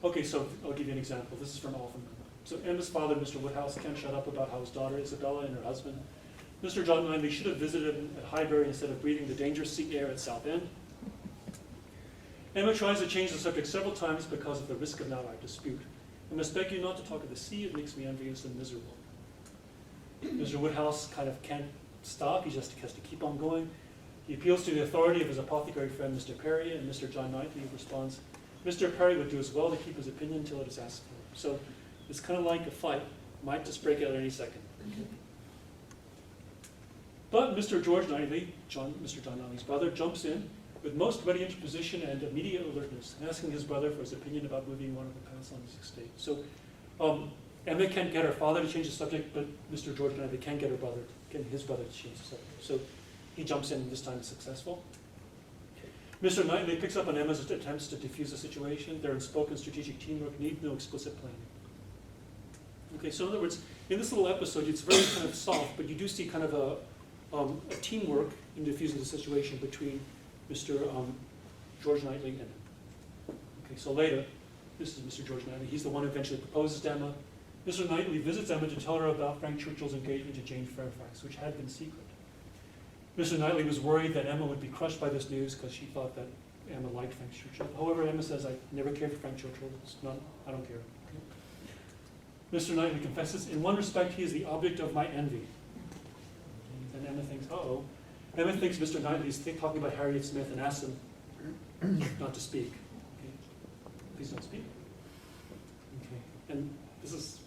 Okay, so I'll give you an example. This is from Alpha. So Emma's father, Mr. Woodhouse, can't shut up about how his daughter Isabella and her husband, Mr. John Knightley, should have visited him at Highbury instead of breathing the dangerous sea air at Southend. Emma tries to change the subject several times because of the risk of an outright dispute. I must beg you not to talk of the sea, it makes me envious and miserable. Mr. Woodhouse kind of can't stop, he just has to keep on going. He appeals to the authority of his apothecary friend, Mr. Perry, and Mr. John Knightley responds, Mr. Perry would do as well to keep his opinion until it is asked for. So it's kind of like a fight, might just break out any second. But Mr. George Knightley, Mr. John Knightley's brother, jumps in with most ready interposition and immediate alertness, asking his brother for his opinion about moving one of the paths on his estate. So Emma can't get her father to change the subject, but Mr. George Knightley can get his brother to change the subject. So he jumps in, and this time is successful. Mr. Knightley picks up on Emma's attempts to diffuse the situation. Their unspoken strategic teamwork need no explicit planning. Okay, so in other words, in this little episode, it's very kind of soft, but you do see kind of a teamwork in diffusing the situation between Mr. George Knightley and him. Okay, so later, this is Mr. George Knightley. He's the one who eventually proposes to Emma. Mr. Knightley visits Emma to tell her about Frank Churchill's engagement to Jane Fairfax, which had been secret. Mr. Knightley was worried that Emma would be crushed by this news because she thought that Emma liked Frank Churchill. However, Emma says, I never cared for Frank Churchill. I don't care. Okay. Mr. Knightley confesses, in one respect, he is the object of my envy. And Emma thinks, uh-oh. Emma thinks Mr. Knightley is talking about Harriet Smith and asks him not to speak. Okay. Please don't speak. Okay. And this is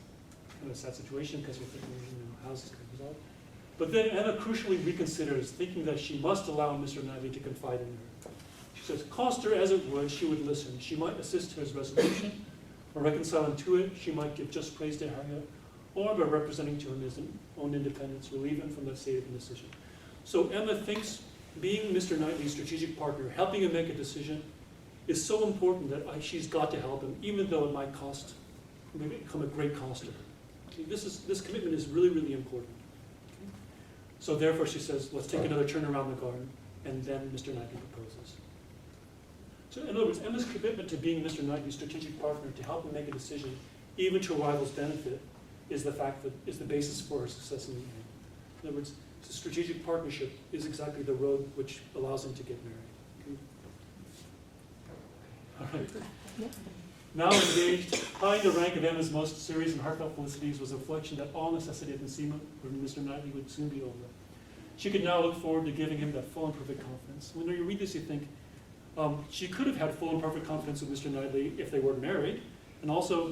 kind of a sad situation because you're thinking, how's this going to resolve? But then Emma crucially reconsiders, thinking that she must allow Mr. Knightley to confide in her. She says, cost her as it would, she would listen. She might assist his resolution, or reconcile him to it. She might give just praise to Harriet, or by representing to him his own independence, relieve him from that state of indecision. So Emma thinks being Mr. Knightley's strategic partner, helping him make a decision, is so important that she's got to help him, even though it might become a great cost to her. Okay, this commitment is really, really important. Okay? So therefore she says, let's take another turn around the garden, and then Mr. Knightley proposes. So in other words, Emma's commitment to being Mr. Knightley's strategic partner, to help him make a decision, even to a rival's benefit, is the basis for her success in the end. In other words, the strategic partnership is exactly the road which allows him to get married. Okay? All right. Now engaged, high in the rank of Emma's most serious and heartfelt felicities was a reflection that all necessity of concealment for Mr. Knightley would soon be over. She could now look forward to giving him that full and perfect confidence. When you read this, you think, she could have had full and perfect confidence with Mr. Knightley if they were married, and also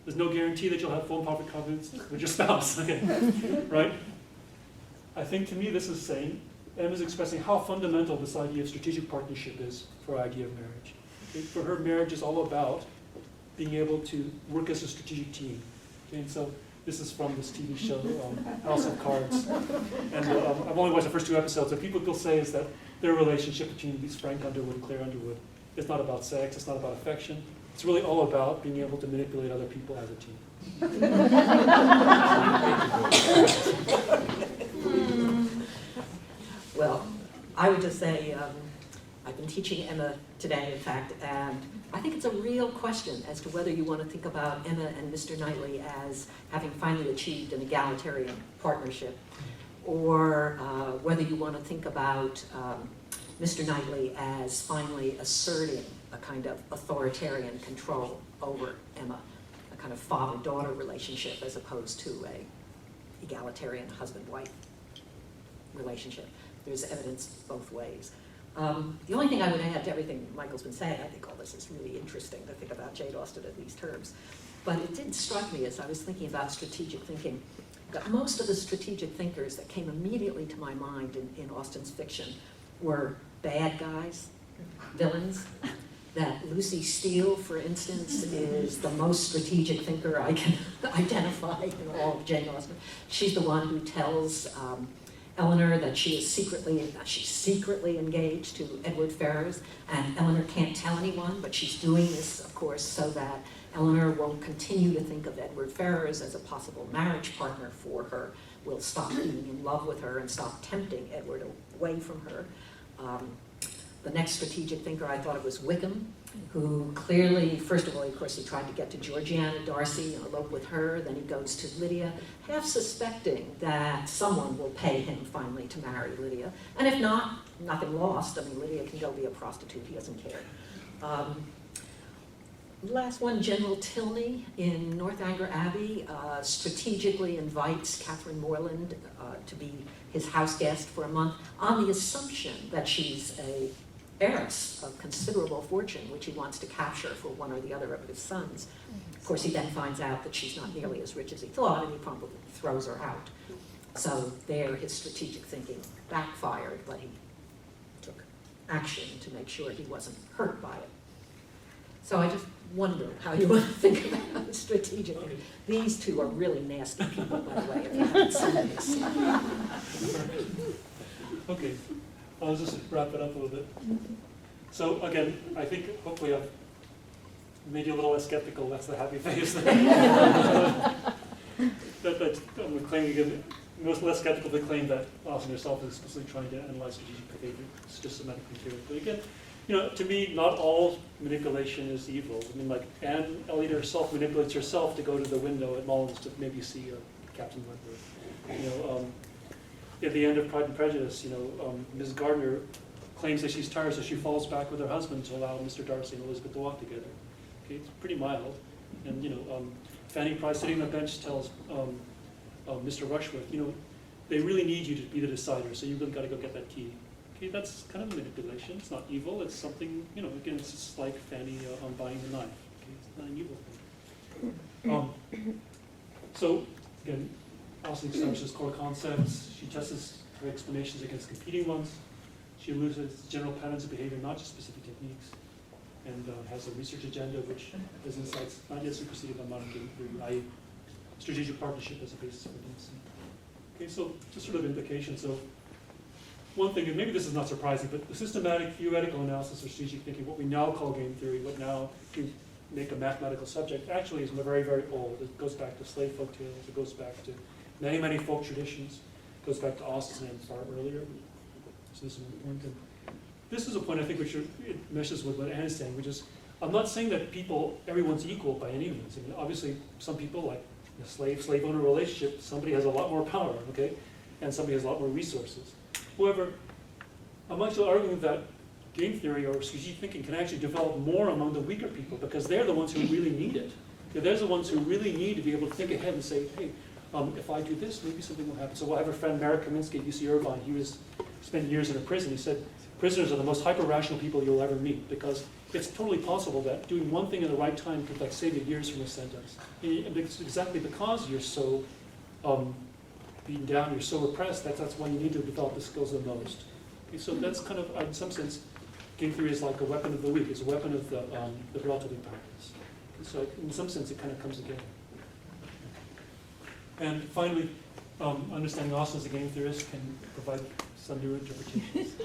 there's no guarantee that you'll have full and perfect confidence with your spouse, okay? Right? I think to me this is saying, Emma's expressing how fundamental this idea of strategic partnership is for her idea of marriage. Okay? For her, marriage is all about being able to work as a strategic team. Okay? And so this is from this TV show, House of Cards. And I've only watched the first 2 episodes. What people will say is that their relationship between these Frank Underwood and Claire Underwood is not about sex, it's not about affection. It's really all about being able to manipulate other people as a team. Well, I would just say, I've been teaching Emma today, in fact, and I think it's a real question as to whether you want to think about Emma and Mr. Knightley as having finally achieved an egalitarian partnership, or whether you want to think about Mr. Knightley as finally asserting a kind of authoritarian control over Emma, a kind of father-daughter relationship as opposed to a egalitarian husband-wife relationship. There's evidence both ways. The only thing I would add to everything Michael's been saying, I think all this is really interesting to think about Jane Austen in these terms, but it did strike me as I was thinking about strategic thinking that most of the strategic thinkers that came immediately to my mind in Austen's fiction were bad guys, villains. That Lucy Steele, for instance, is the most strategic thinker I can identify in all of Jane Austen. She's the one who tells Eleanor that she's secretly engaged to Edward Ferrars, and Eleanor can't tell anyone, but she's doing this, of course, so that Eleanor won't continue to think of Edward Ferrars as a possible marriage partner for her, will stop being in love with her and stop tempting Edward away from her. The next strategic thinker, I thought it was Wickham, who clearly, first of all, of course, he tried to get to Georgiana Darcy and elope with her, then he goes to Lydia, half suspecting that someone will pay him finally to marry Lydia. And if not, nothing lost. I mean, Lydia can go be a prostitute, he doesn't care. Last one, General Tilney in Northanger Abbey strategically invites Catherine Morland to be his house guest for a month on the assumption that she's a heiress of considerable fortune, which he wants to capture for one or the other of his sons. Of course, he then finds out that she's not nearly as rich as he thought, and he probably throws her out. So there, his strategic thinking backfired, but he took action to make sure he wasn't hurt by it. So I just wonder how you want to think about it strategically. These two are really nasty people, by the way, if you haven't seen this. Okay, I'll just wrap it up a little bit. So again, I think hopefully I've made you a little less skeptical. That's the happy face. But I'm claiming again, less skeptical to claim that Austen herself is explicitly trying to analyze strategic behavior, systematic material. But again, to me, not all manipulation is evil. I mean, like Anne Elliot herself manipulates herself to go to the window at Mullins to maybe see Captain Wentworth. At the end of Pride and Prejudice, Ms. Gardner claims that she's tired, so she falls back with her husband to allow Mr. Darcy and Elizabeth to walk together. Okay, it's pretty mild. And Fanny Price sitting on the bench tells Mr. Rushworth, they really need you to be the decider, so you've really got to go get that key. Okay, that's kind of a manipulation. It's not evil. It's something, again, it's just like Fanny buying the knife. Okay, it's not an evil thing. So, again, Austen establishes core concepts. She tests her explanations against competing ones. She elucidates general patterns of behavior, not just specific techniques, and has a research agenda which has insights not yet superseded by modern game theory, i.e. strategic partnership as a basis for dynasty. Okay, so just sort of implications. So one thing, and maybe this is not surprising, but the systematic theoretical analysis of strategic thinking, what we now call game theory, what now we make a mathematical subject, actually is very, very old. It goes back to slave folk tales. It goes back to many, many folk traditions. It goes back to Austen and far earlier. So this is an important thing. This is a point I think which it meshes with what Anne is saying, which is, I'm not saying that everyone's equal by any means. I mean, obviously, some people, like a slave-owner relationship, somebody has a lot more power, okay? And somebody has a lot more resources. However, I'm actually arguing that game theory or strategic thinking can actually develop more among the weaker people because they're the ones who really need it. They're the ones who really need to be able to think ahead and say, hey, if I do this, maybe something will happen. So I have a friend, Marek Kaminsky at UC Irvine. He spent years in a prison. He said, prisoners are the most hyper-rational people you'll ever meet because it's totally possible that doing one thing at the right time could save you years from a sentence. And it's exactly because you're so beaten down, you're so repressed, that's why you need to develop the skills the most. Okay, so that's kind of, in some sense, game theory is like a weapon of the weak. It's a weapon of the relatively powerless. Okay, so in some sense, it kind of comes together. And finally, understanding Austen as a game theorist can provide some new interpretations.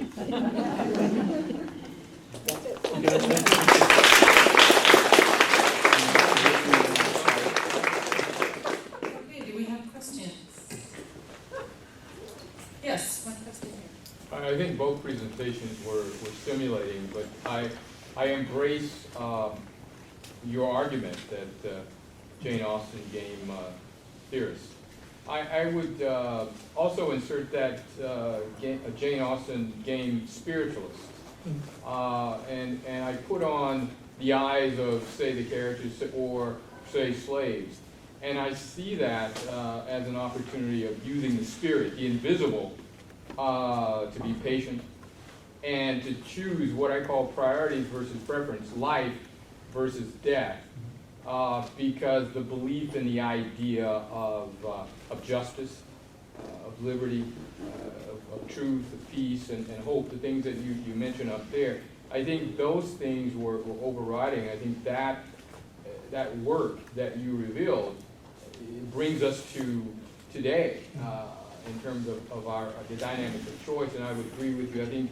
That's it. Okay, Okay, do we have questions? Yes, one question here. I think both presentations were stimulating, but I embrace your argument that Jane Austen game Theorist. I would also insert that Jane Austen game Spiritualist. And I put on the eyes of, say, the characters, or, say, slaves. And I see that as an opportunity of using the spirit, the invisible, to be patient, and to choose what I call priorities versus preference, life versus death, because the belief in the idea of justice, of liberty, of truth, of peace, and hope, the things that you mentioned up there, I think those things were overriding. I think that work that you revealed brings us to today in terms of the dynamics of choice, and I would agree with you. I think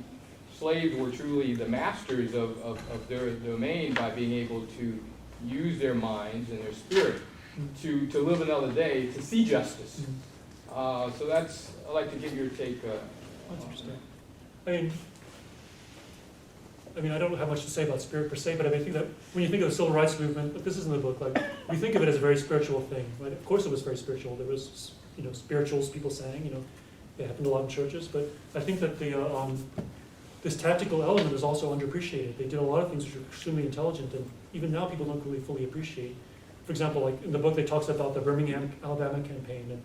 slaves were truly the masters of their domain by being able to use their minds and their spirit to live another day, to see justice. So that's, I'd like to get your take That's interesting. I mean, I don't have much to say about spirit per se, but I think that when you think of the civil rights movement, but this is in the book, like, we think of it as a very spiritual thing, right? Of course it was very spiritual. There was, spirituals people sang, it happened a lot in churches, but I think that this tactical element is also underappreciated. They did a lot of things which are extremely intelligent, and even now people don't really fully appreciate. For example, like in the book, they talks about the Birmingham, Alabama campaign, and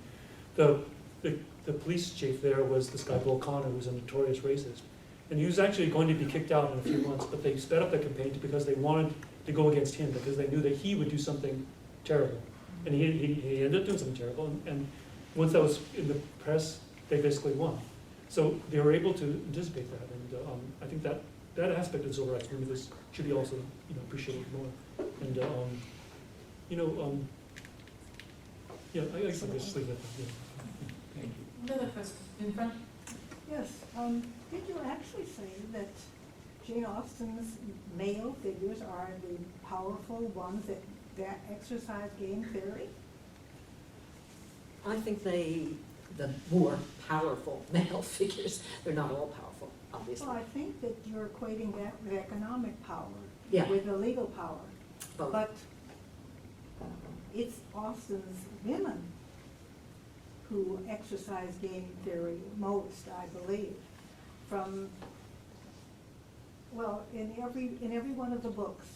the police chief there was this guy, Bill Connor, who was a notorious racist. And he was actually going to be kicked out in a few months, but they sped up the campaign because they wanted to go against him, because they knew that he would do something terrible. And he ended up doing something terrible, and once that was in the press, they basically won. So they were able to anticipate that, and I think that aspect of the civil rights movement should be also appreciated more. And I guess I'll just leave it at that. Thank you. Another question in front. Yes, did you actually say that Jane Austen's male figures are the powerful ones that exercise game theory? I think the more powerful male figures, they're not all powerful, obviously. Well, I think that you're equating that with economic power, Yeah. with the legal power. Both. But it's Austen's women who exercise game theory most, I believe. In every one of the books,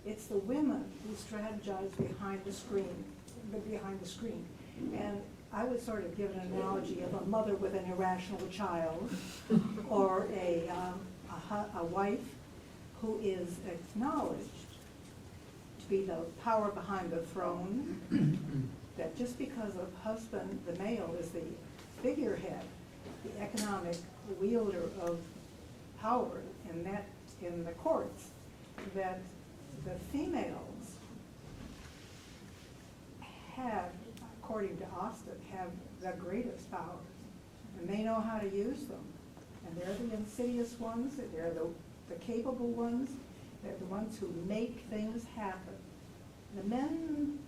it's the women who strategize behind the screen. And I would sort of give an analogy of a mother with an irrational child, or a wife who is acknowledged to be the power behind the throne, that just because of husband, the male, is the figurehead, the economic wielder of power in the courts, that the females have, according to Austen, have the greatest power, and they know how to use them. And they're the insidious ones, they're the capable ones, they're the ones who make things happen. The men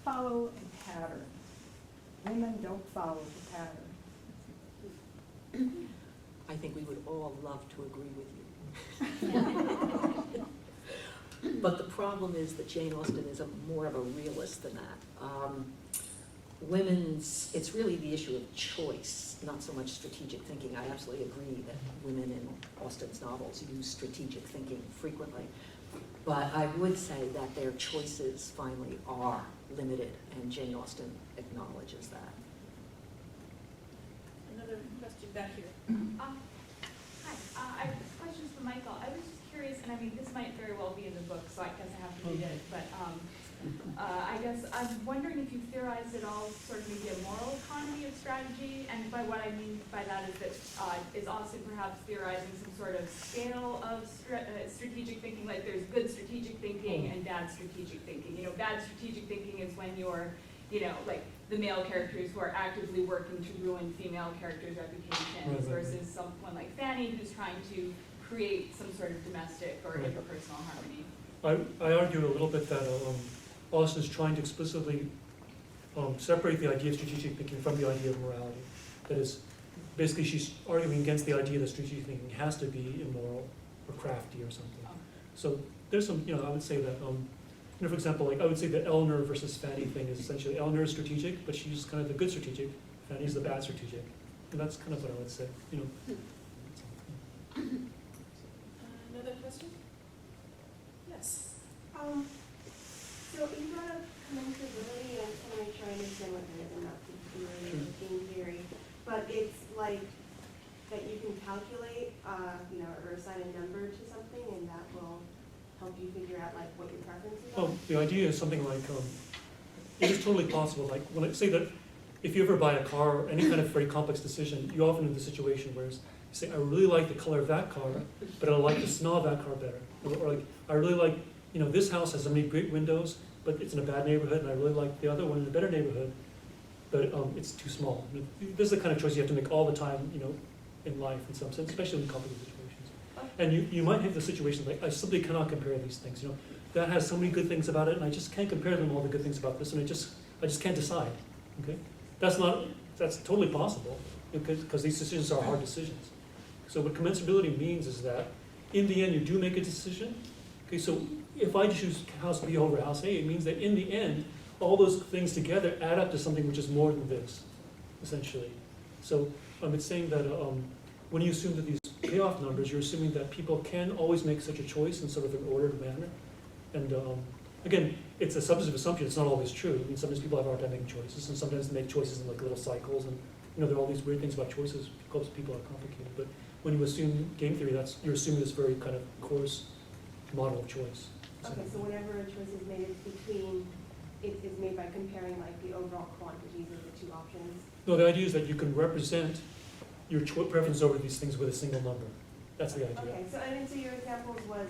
follow a pattern. Women don't follow the pattern. I think we would all love to agree with you. But the problem is that Jane Austen is more of a realist than that. It's really the issue of choice, not so much strategic thinking. I absolutely agree that women in Austen's novels use strategic thinking frequently. But I would say that their choices finally are limited, and Jane Austen acknowledges that. Another question back here. Hi, I have questions for Michael. I was just curious, and I mean, this might very well be in the book, so I guess I have to read it, but I guess I'm wondering if you theorized at all sort of maybe a moral economy of strategy, and by what I mean by that is that is Austen perhaps theorizing some sort of scale of strategic thinking, like there's good strategic thinking and bad strategic thinking. Bad strategic thinking is when you're, like the male characters who are actively working to ruin female characters' reputations versus someone like Fanny who's trying to create some sort of domestic or interpersonal harmony. I argue a little bit that Austen is trying to explicitly separate the idea of strategic thinking from the idea of morality. That is, basically she's arguing against the idea that strategic thinking has to be immoral or crafty or something. So there's some, I would say that, for example, like I would say the Eleanor versus Fanny thing is essentially Eleanor is strategic, but she's kind of the good strategic, Fanny's the bad strategic. And that's kind of what I would say, Another question? Yes. So you brought up commensurability, and I just want to make sure I understand what that is. I'm not familiar with game theory, but it's like that you can calculate, or assign a number to something, and that will help you figure out like what your preferences are. Well, the idea is something like, it is totally possible, like when I say that if you ever buy a car or any kind of very complex decision, you often have the situation where you say, I really like the color of that car, but I like the smell of that car better. Or like, I really like, this house has so many great windows, but it's in a bad neighborhood, and I really like the other one in a better neighborhood, but it's too small. This is the kind of choice you have to make all the time, in life in some sense, especially in complicated situations. And you might have the situation like, I simply cannot compare these things. That has so many good things about it, and I just can't compare them all the good things about this, and I just can't decide. Okay, that's totally possible because these decisions are hard decisions. So what commensurability means is that in the end you do make a decision. Okay, so if I choose house B over house A, it means that in the end all those things together add up to something which is more than this, essentially. So it's saying that when you assume that these payoff numbers, you're assuming that people can always make such a choice in sort of an ordered manner. And again, it's a substantive assumption. It's not always true. I mean, sometimes people have a hard time making choices, and sometimes they make choices in like little cycles. And there are all these weird things about choices because people are complicated. But when you assume game theory, you're assuming this very kind of coarse model of choice. Okay, so whenever a choice is made, it's made by comparing like the overall quantities of the two options. No, the idea is that you can represent your preference over these things with a single number. That's the idea. Okay, so so your examples was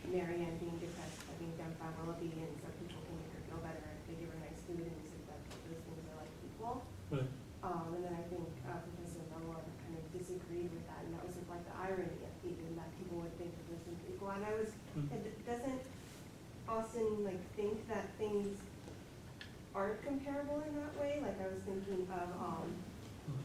Marianne being depressed by being dumped by Willoughby, and so people can make her feel better if they give her nice food, and you said that those things are like equal. Right. And then I think Professor Mellor kind of disagreed with that, and that was sort of like the irony of even that people would think that those things are equal. And I was, doesn't Austen like think that things aren't comparable in that way? Like I was thinking of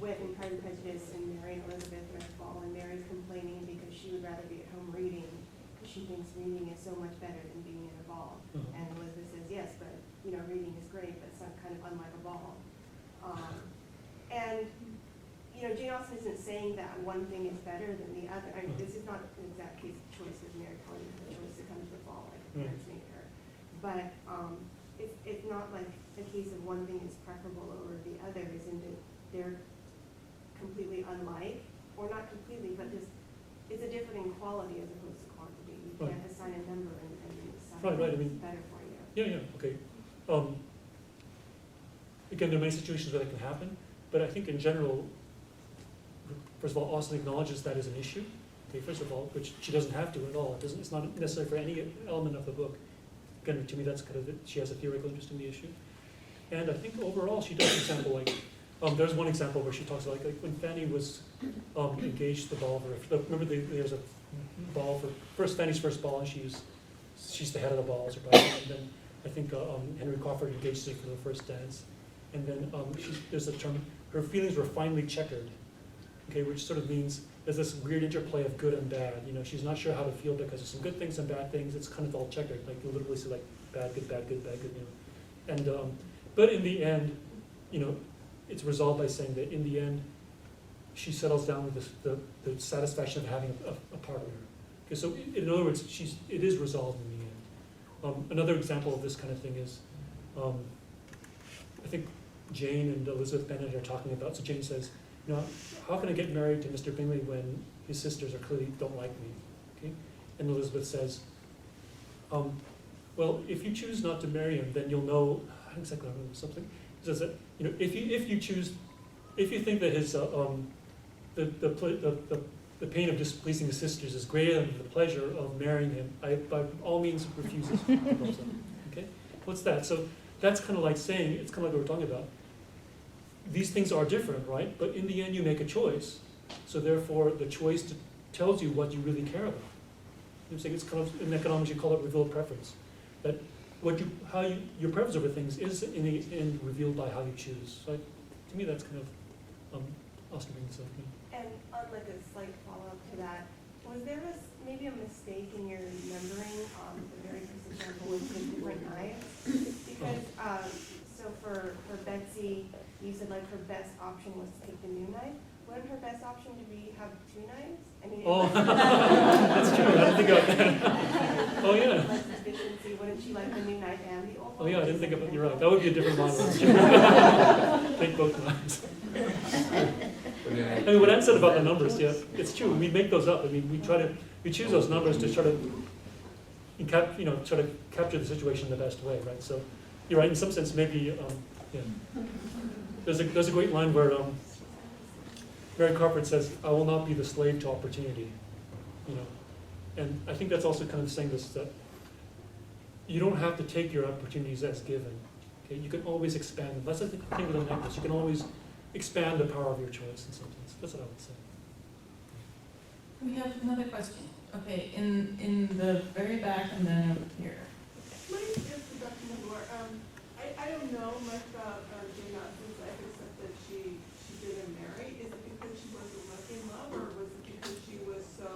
when in Pride and Prejudice and Mary and Elizabeth are at fall, and Mary's complaining because she would rather be at home reading, because she thinks reading is so much better than being in a ball. And Elizabeth says, yes, but reading is great, but it's kind of unlike a ball. And Jane Austen isn't saying that one thing is better than the other. I mean, this is not an exact case of choice with Mary telling her the choice to come to the ball, like her parents made her. But it's not like a case of one thing is preferable over the other, isn't it? They're completely unlike, or not completely, but just it's a different in quality as opposed to quantity. You can't assign a number and decide what's better for you. Okay. Again, there are many situations where that can happen, but I think in general, first of all, Austen acknowledges that as an issue. Okay, first of all, which she doesn't have to at all. It's not necessary for any element of the book. Again, to me, that's kind of she has a theoretical interest in the issue. And I think overall, she does, for example, like there's one example where she talks about like when Fanny was engaged to the ball. Remember, there's a ball for Fanny's first ball, and she's the head of the balls, or and then I think Henry Crawford engaged her for the first dance, and then there's a term. Her feelings were finely checkered. Okay, which sort of means there's this weird interplay of good and bad. She's not sure how to feel because there's some good things and bad things. It's kind of all checkered. Like you literally say like bad, good, bad, good, bad, good. And but in the end, it's resolved by saying that in the end, she settles down with the satisfaction of having a partner. Okay, so in other words, it is resolved in the end. Another example of this kind of thing is, I think Jane and Elizabeth Bennet are talking about. So Jane says, how can I get married to Mr. Bingley when his sisters clearly don't like me? Okay, and Elizabeth says, well, if you choose not to marry him, then you'll know. I don't exactly remember something. It says that if you think that his the pain of displeasing his sisters is greater than the pleasure of marrying him, I by all means refuse his proposal. Okay, what's that? So that's kind of like saying, it's kind of like what we're talking about. These things are different, right? But in the end, you make a choice. So therefore, the choice tells you what you really care about. I'm saying it's kind of in economics you call it revealed preference. That your preference over things is in the end revealed by how you choose. So to me, that's kind of Oscar brings this up. Yeah. And on like a slight follow-up to that, was there maybe a mistake in your numbering on the very first example with the different knives? Because, so for Betsy, you said like her best option was to take the new knife. Wouldn't her best option to be have two knives? I mean, Oh, that's true. I didn't think of that. Oh, yeah. Less efficiency. Wouldn't she like the new knife and the old Oh, one? yeah, I didn't think of it. You're right. That would be a different model. Take both knives. I mean, what Ann said about the numbers, yeah, it's true. We make those up. I mean, we choose those numbers to try to, try to capture the situation the best way, right? So, you're right. In some sense, maybe, yeah. There's a great line where Mary Carpenter says, "I will not be the slave to opportunity," and I think that's also kind of saying this, that you don't have to take your opportunities as given. Okay, you can always expand them. That's the thing with a necklace. You can always expand the power of your choice in some sense. That's what I would say. We have another question. Okay, in the very back and then over here. My introduction to Laura, I don't know much about Jane Austen's life except that she didn't marry. Is it because she wasn't in love, or was it because she was so,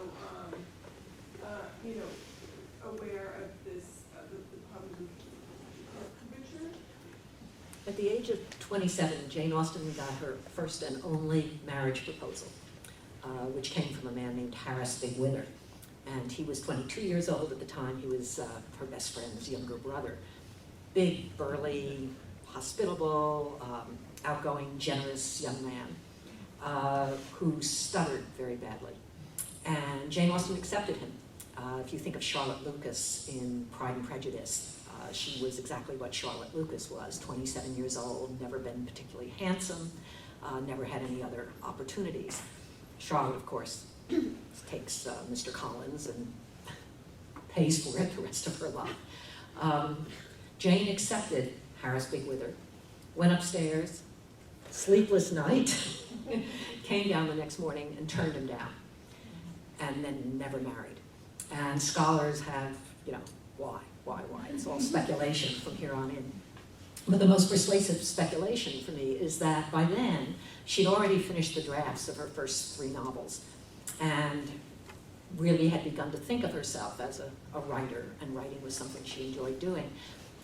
aware of this, the public curvature? At the age of 27, Jane Austen got her first and only marriage proposal, which came from a man named Harris Big Wither. And he was 22 years old at the time. He was her best friend's younger brother. Big, burly, hospitable, outgoing, generous young man who stuttered very badly. And Jane Austen accepted him. If you think of Charlotte Lucas in Pride and Prejudice, she was exactly what Charlotte Lucas was, 27 years old, never been particularly handsome, never had any other opportunities. Charlotte, of course, takes Mr. Collins and pays for it the rest of her life. Jane accepted Harris Big Wither, went upstairs, sleepless night, came down the next morning and turned him down, and then never married. And scholars have, why? It's all speculation from here on in. But the most persuasive speculation for me is that by then, she'd already finished the drafts of her first 3 novels and really had begun to think of herself as a writer, and writing was something she enjoyed doing.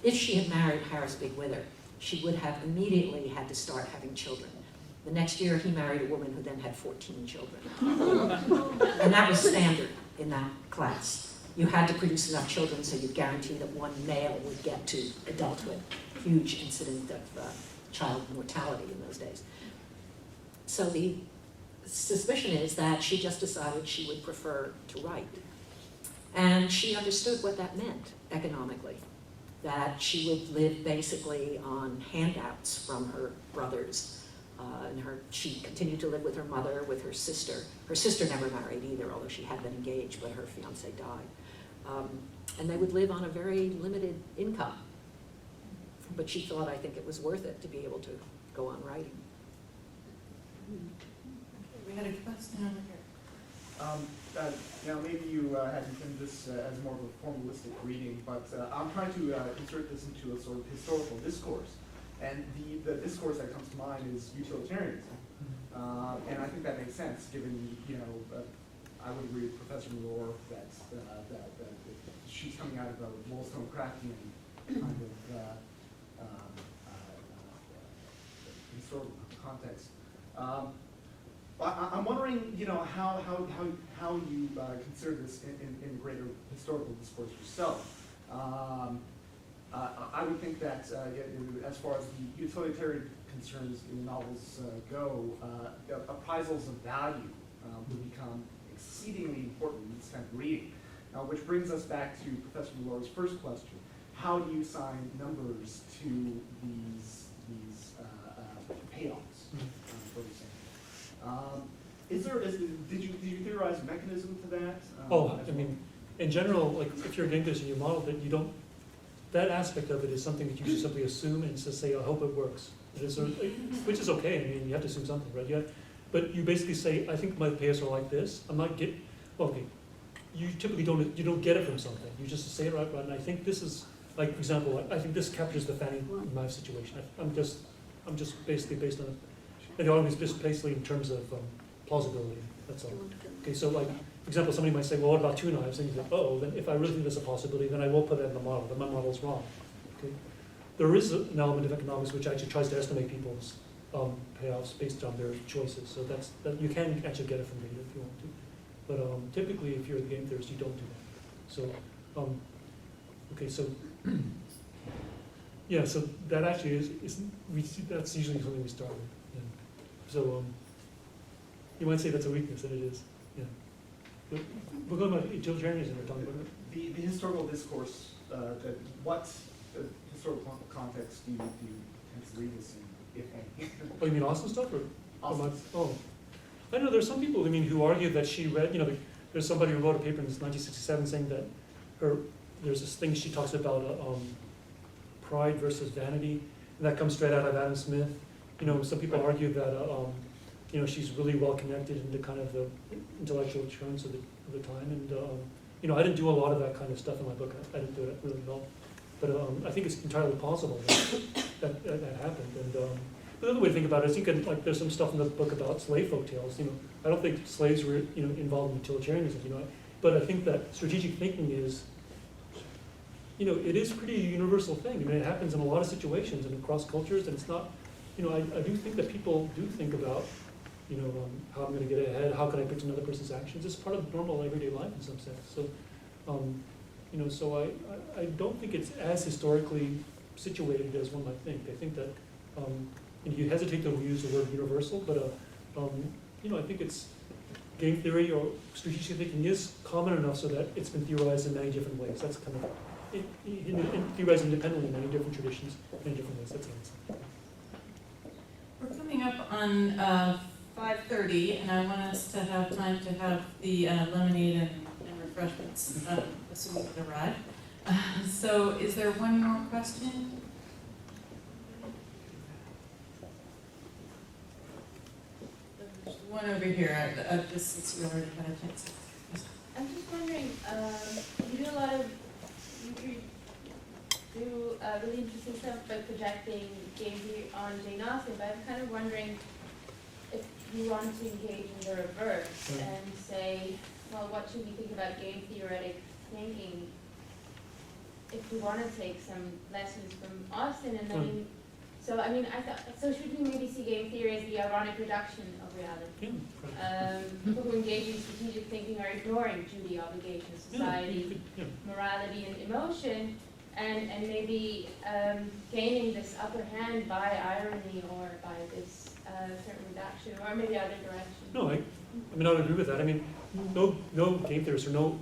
If she had married Harris Big Wither, she would have immediately had to start having children. The next year, he married a woman who then had 14 children. And that was standard in that class. You had to produce enough children so you guaranteed that one male would get to adulthood. Huge incident of child mortality in those days. So the suspicion is that she just decided she would prefer to write. And she understood what that meant economically, that she would live basically on handouts from her brothers. She continued to live with her mother, with her sister. Her sister never married either, although she had been engaged, but her fiancé died. And they would live on a very limited income. But she thought, I think it was worth it to be able to go on writing. We had a question over here. Now, maybe you had intended this as more of a formalistic reading, but I'm trying to insert this into a sort of historical discourse. And the discourse that comes to mind is utilitarianism. And I think that makes sense, given, I would agree with Professor Mellor that she's coming out of a Wollstonecraftian kind of historical context. I'm wondering, how you consider this in the greater historical discourse yourself. I would think that as far as the utilitarian concerns in the novels go, appraisals of value would become exceedingly important in this kind of reading. Which brings us back to Professor Mellor's first question: how do you assign numbers to these payoffs, for example? Did you theorize a mechanism to that? In general, like if you're an English and you model it, you don't. That aspect of it is something that you just simply assume and just say, I hope it works. Which is okay. I mean, you have to assume something, right? Yeah. But you basically say, I think my payouts are like this. You typically don't get it from something. You just say it right. And I think this is, like, for example, I think this captures the Fanny and my situation. I'm just basically based on And the argument is just basically in terms of plausibility, that's all. Okay, so like, for example, somebody might say, well, what about two knives? And you think, oh, then if I really think there's a possibility, then I will put that in the model, then my model's wrong. Okay? There is an element of economics which actually tries to estimate people's payoffs based on their choices. So that you can actually get it from data if you want to. But typically, if you're the game theorist, you don't do that. So, okay, so, yeah, so that actually is that's usually something we start with. Yeah. So, you might say that's a weakness, and it is. Yeah. But we're going about utilitarianism, we're talking about it. The historical discourse, what historical context do you tend to read this in, if any? Oh, you mean Austen stuff, or? Austen. Oh. I know there's some people, I mean, who argue that she read, there's somebody who wrote a paper in 1967 saying that there's this thing she talks about, pride versus vanity, and that comes straight out of Adam Smith. Some people argue that, she's really well connected into kind of the intellectual churns of the time, and, I didn't do a lot of that kind of stuff in my book. I didn't do it really well. But I think it's entirely possible that happened. And the other way to think about it is, like there's some stuff in the book about slave folk tales. I don't think slaves were involved in utilitarianism. But I think that strategic thinking is, it is a pretty universal thing. I mean, it happens in a lot of situations and across cultures, and it's not. I do think that people do think about, how I'm going to get ahead. How can I predict another person's actions? It's part of normal everyday life in some sense. So. So I don't think it's as historically situated as one might think. I think that you hesitate to use the word universal, but I think it's game theory or strategic thinking is common enough so that it's been theorized in many different ways. That's kind of theorized independently in many different traditions, many different ways. That's it. We're coming up on 5:30, and I want us to have time to have the lemonade and refreshments, assuming they arrive. So is there one more question? There's one over here, just since you already had a chance. I'm just wondering, you do a lot of, you do really interesting stuff by projecting game theory on Jane Austen, but I'm kind of wondering if you wanted to engage in the reverse and say, well, what should we think about game theoretic thinking if we want to take some lessons from Austen? And I thought, so should we maybe see game theory as the ironic reduction of reality? People who engage in strategic thinking are ignoring duty, obligation, society, morality, and emotion, and maybe gaining this upper hand by irony or by this certain reduction, or maybe other direction. No, I would agree with that. I mean, no game theorists or no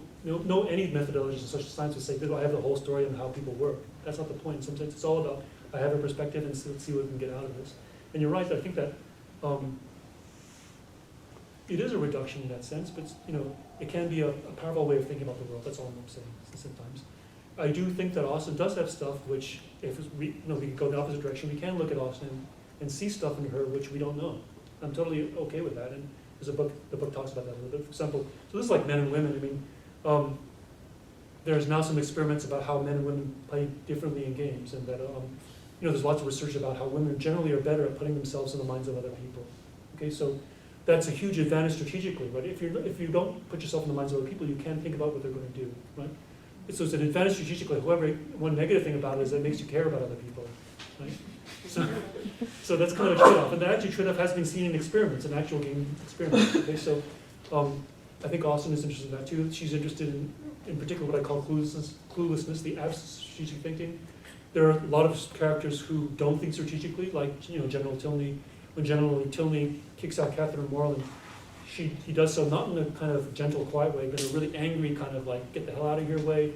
any methodologies in social science would say, I have the whole story on how people work. That's not the point. In some sense, it's all about, I have a perspective and let's see what we can get out of this. And you're right, I think that it is a reduction in that sense, but it can be a powerful way of thinking about the world. That's all I'm saying sometimes. I do think that Austen does have stuff which, if we can go the opposite direction, we can look at Austen and see stuff in her which we don't know. I'm totally okay with that. And there's a book, the book talks about that a little bit. For example, so this is like men and women. I mean, there's now some experiments about how men and women play differently in games, and that there's lots of research about how women generally are better at putting themselves in the minds of other people. Okay, so that's a huge advantage strategically, right? If you don't put yourself in the minds of other people, you can't think about what they're going to do, right? So it's an advantage strategically. However, one negative thing about it is that it makes you care about other people, right? So that's kind of a trade-off, and that actually trade-off has been seen in experiments, in actual game experiments. Okay, so I think Austen is interested in that too. She's interested in particular what I call cluelessness, the absence of strategic thinking. There are a lot of characters who don't think strategically, like General Tilney. When General Tilney kicks out Catherine Morland, he does so not in a kind of gentle, quiet way, but in a really angry kind of like get the hell out of here way.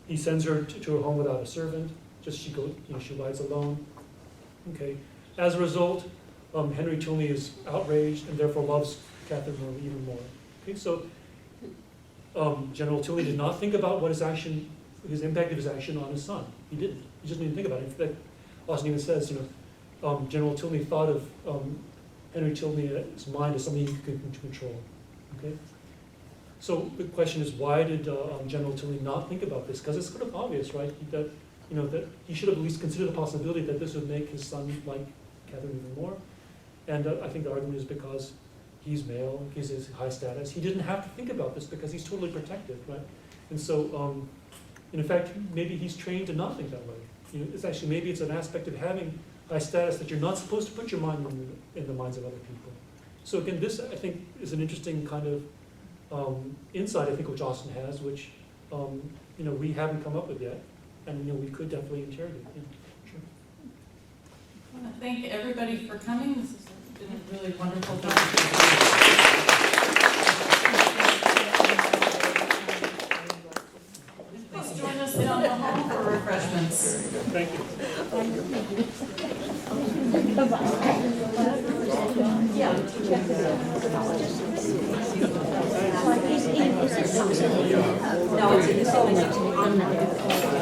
He sends her to her home without a servant. Just she rides alone. Okay. As a result, Henry Tilney is outraged and therefore loves Catherine Morland even more. Okay, so General Tilney did not think about what his impact of his action on his son. He didn't. He just didn't think about it. In fact, Austen even says, General Tilney thought of Henry Tilney's mind as something he could control. Okay. So the question is, why did General Tilney not think about this? Because it's sort of obvious, right? That he should have at least considered the possibility that this would make his son like Catherine even more. And I think the argument is because he's male, he's his high status. He didn't have to think about this because he's totally protected, right? And so, in fact, maybe he's trained to not think that way. It's actually, maybe it's an aspect of having high status that you're not supposed to put your mind in the minds of other people. So again, this, I think, is an interesting kind of insight, I think, which Austen has, which, we haven't come up with yet. And, we could definitely interrogate. Yeah, sure. I want to thank everybody for coming. This has been a really wonderful time. Please join us down the hall for refreshments. Thank you. No, it's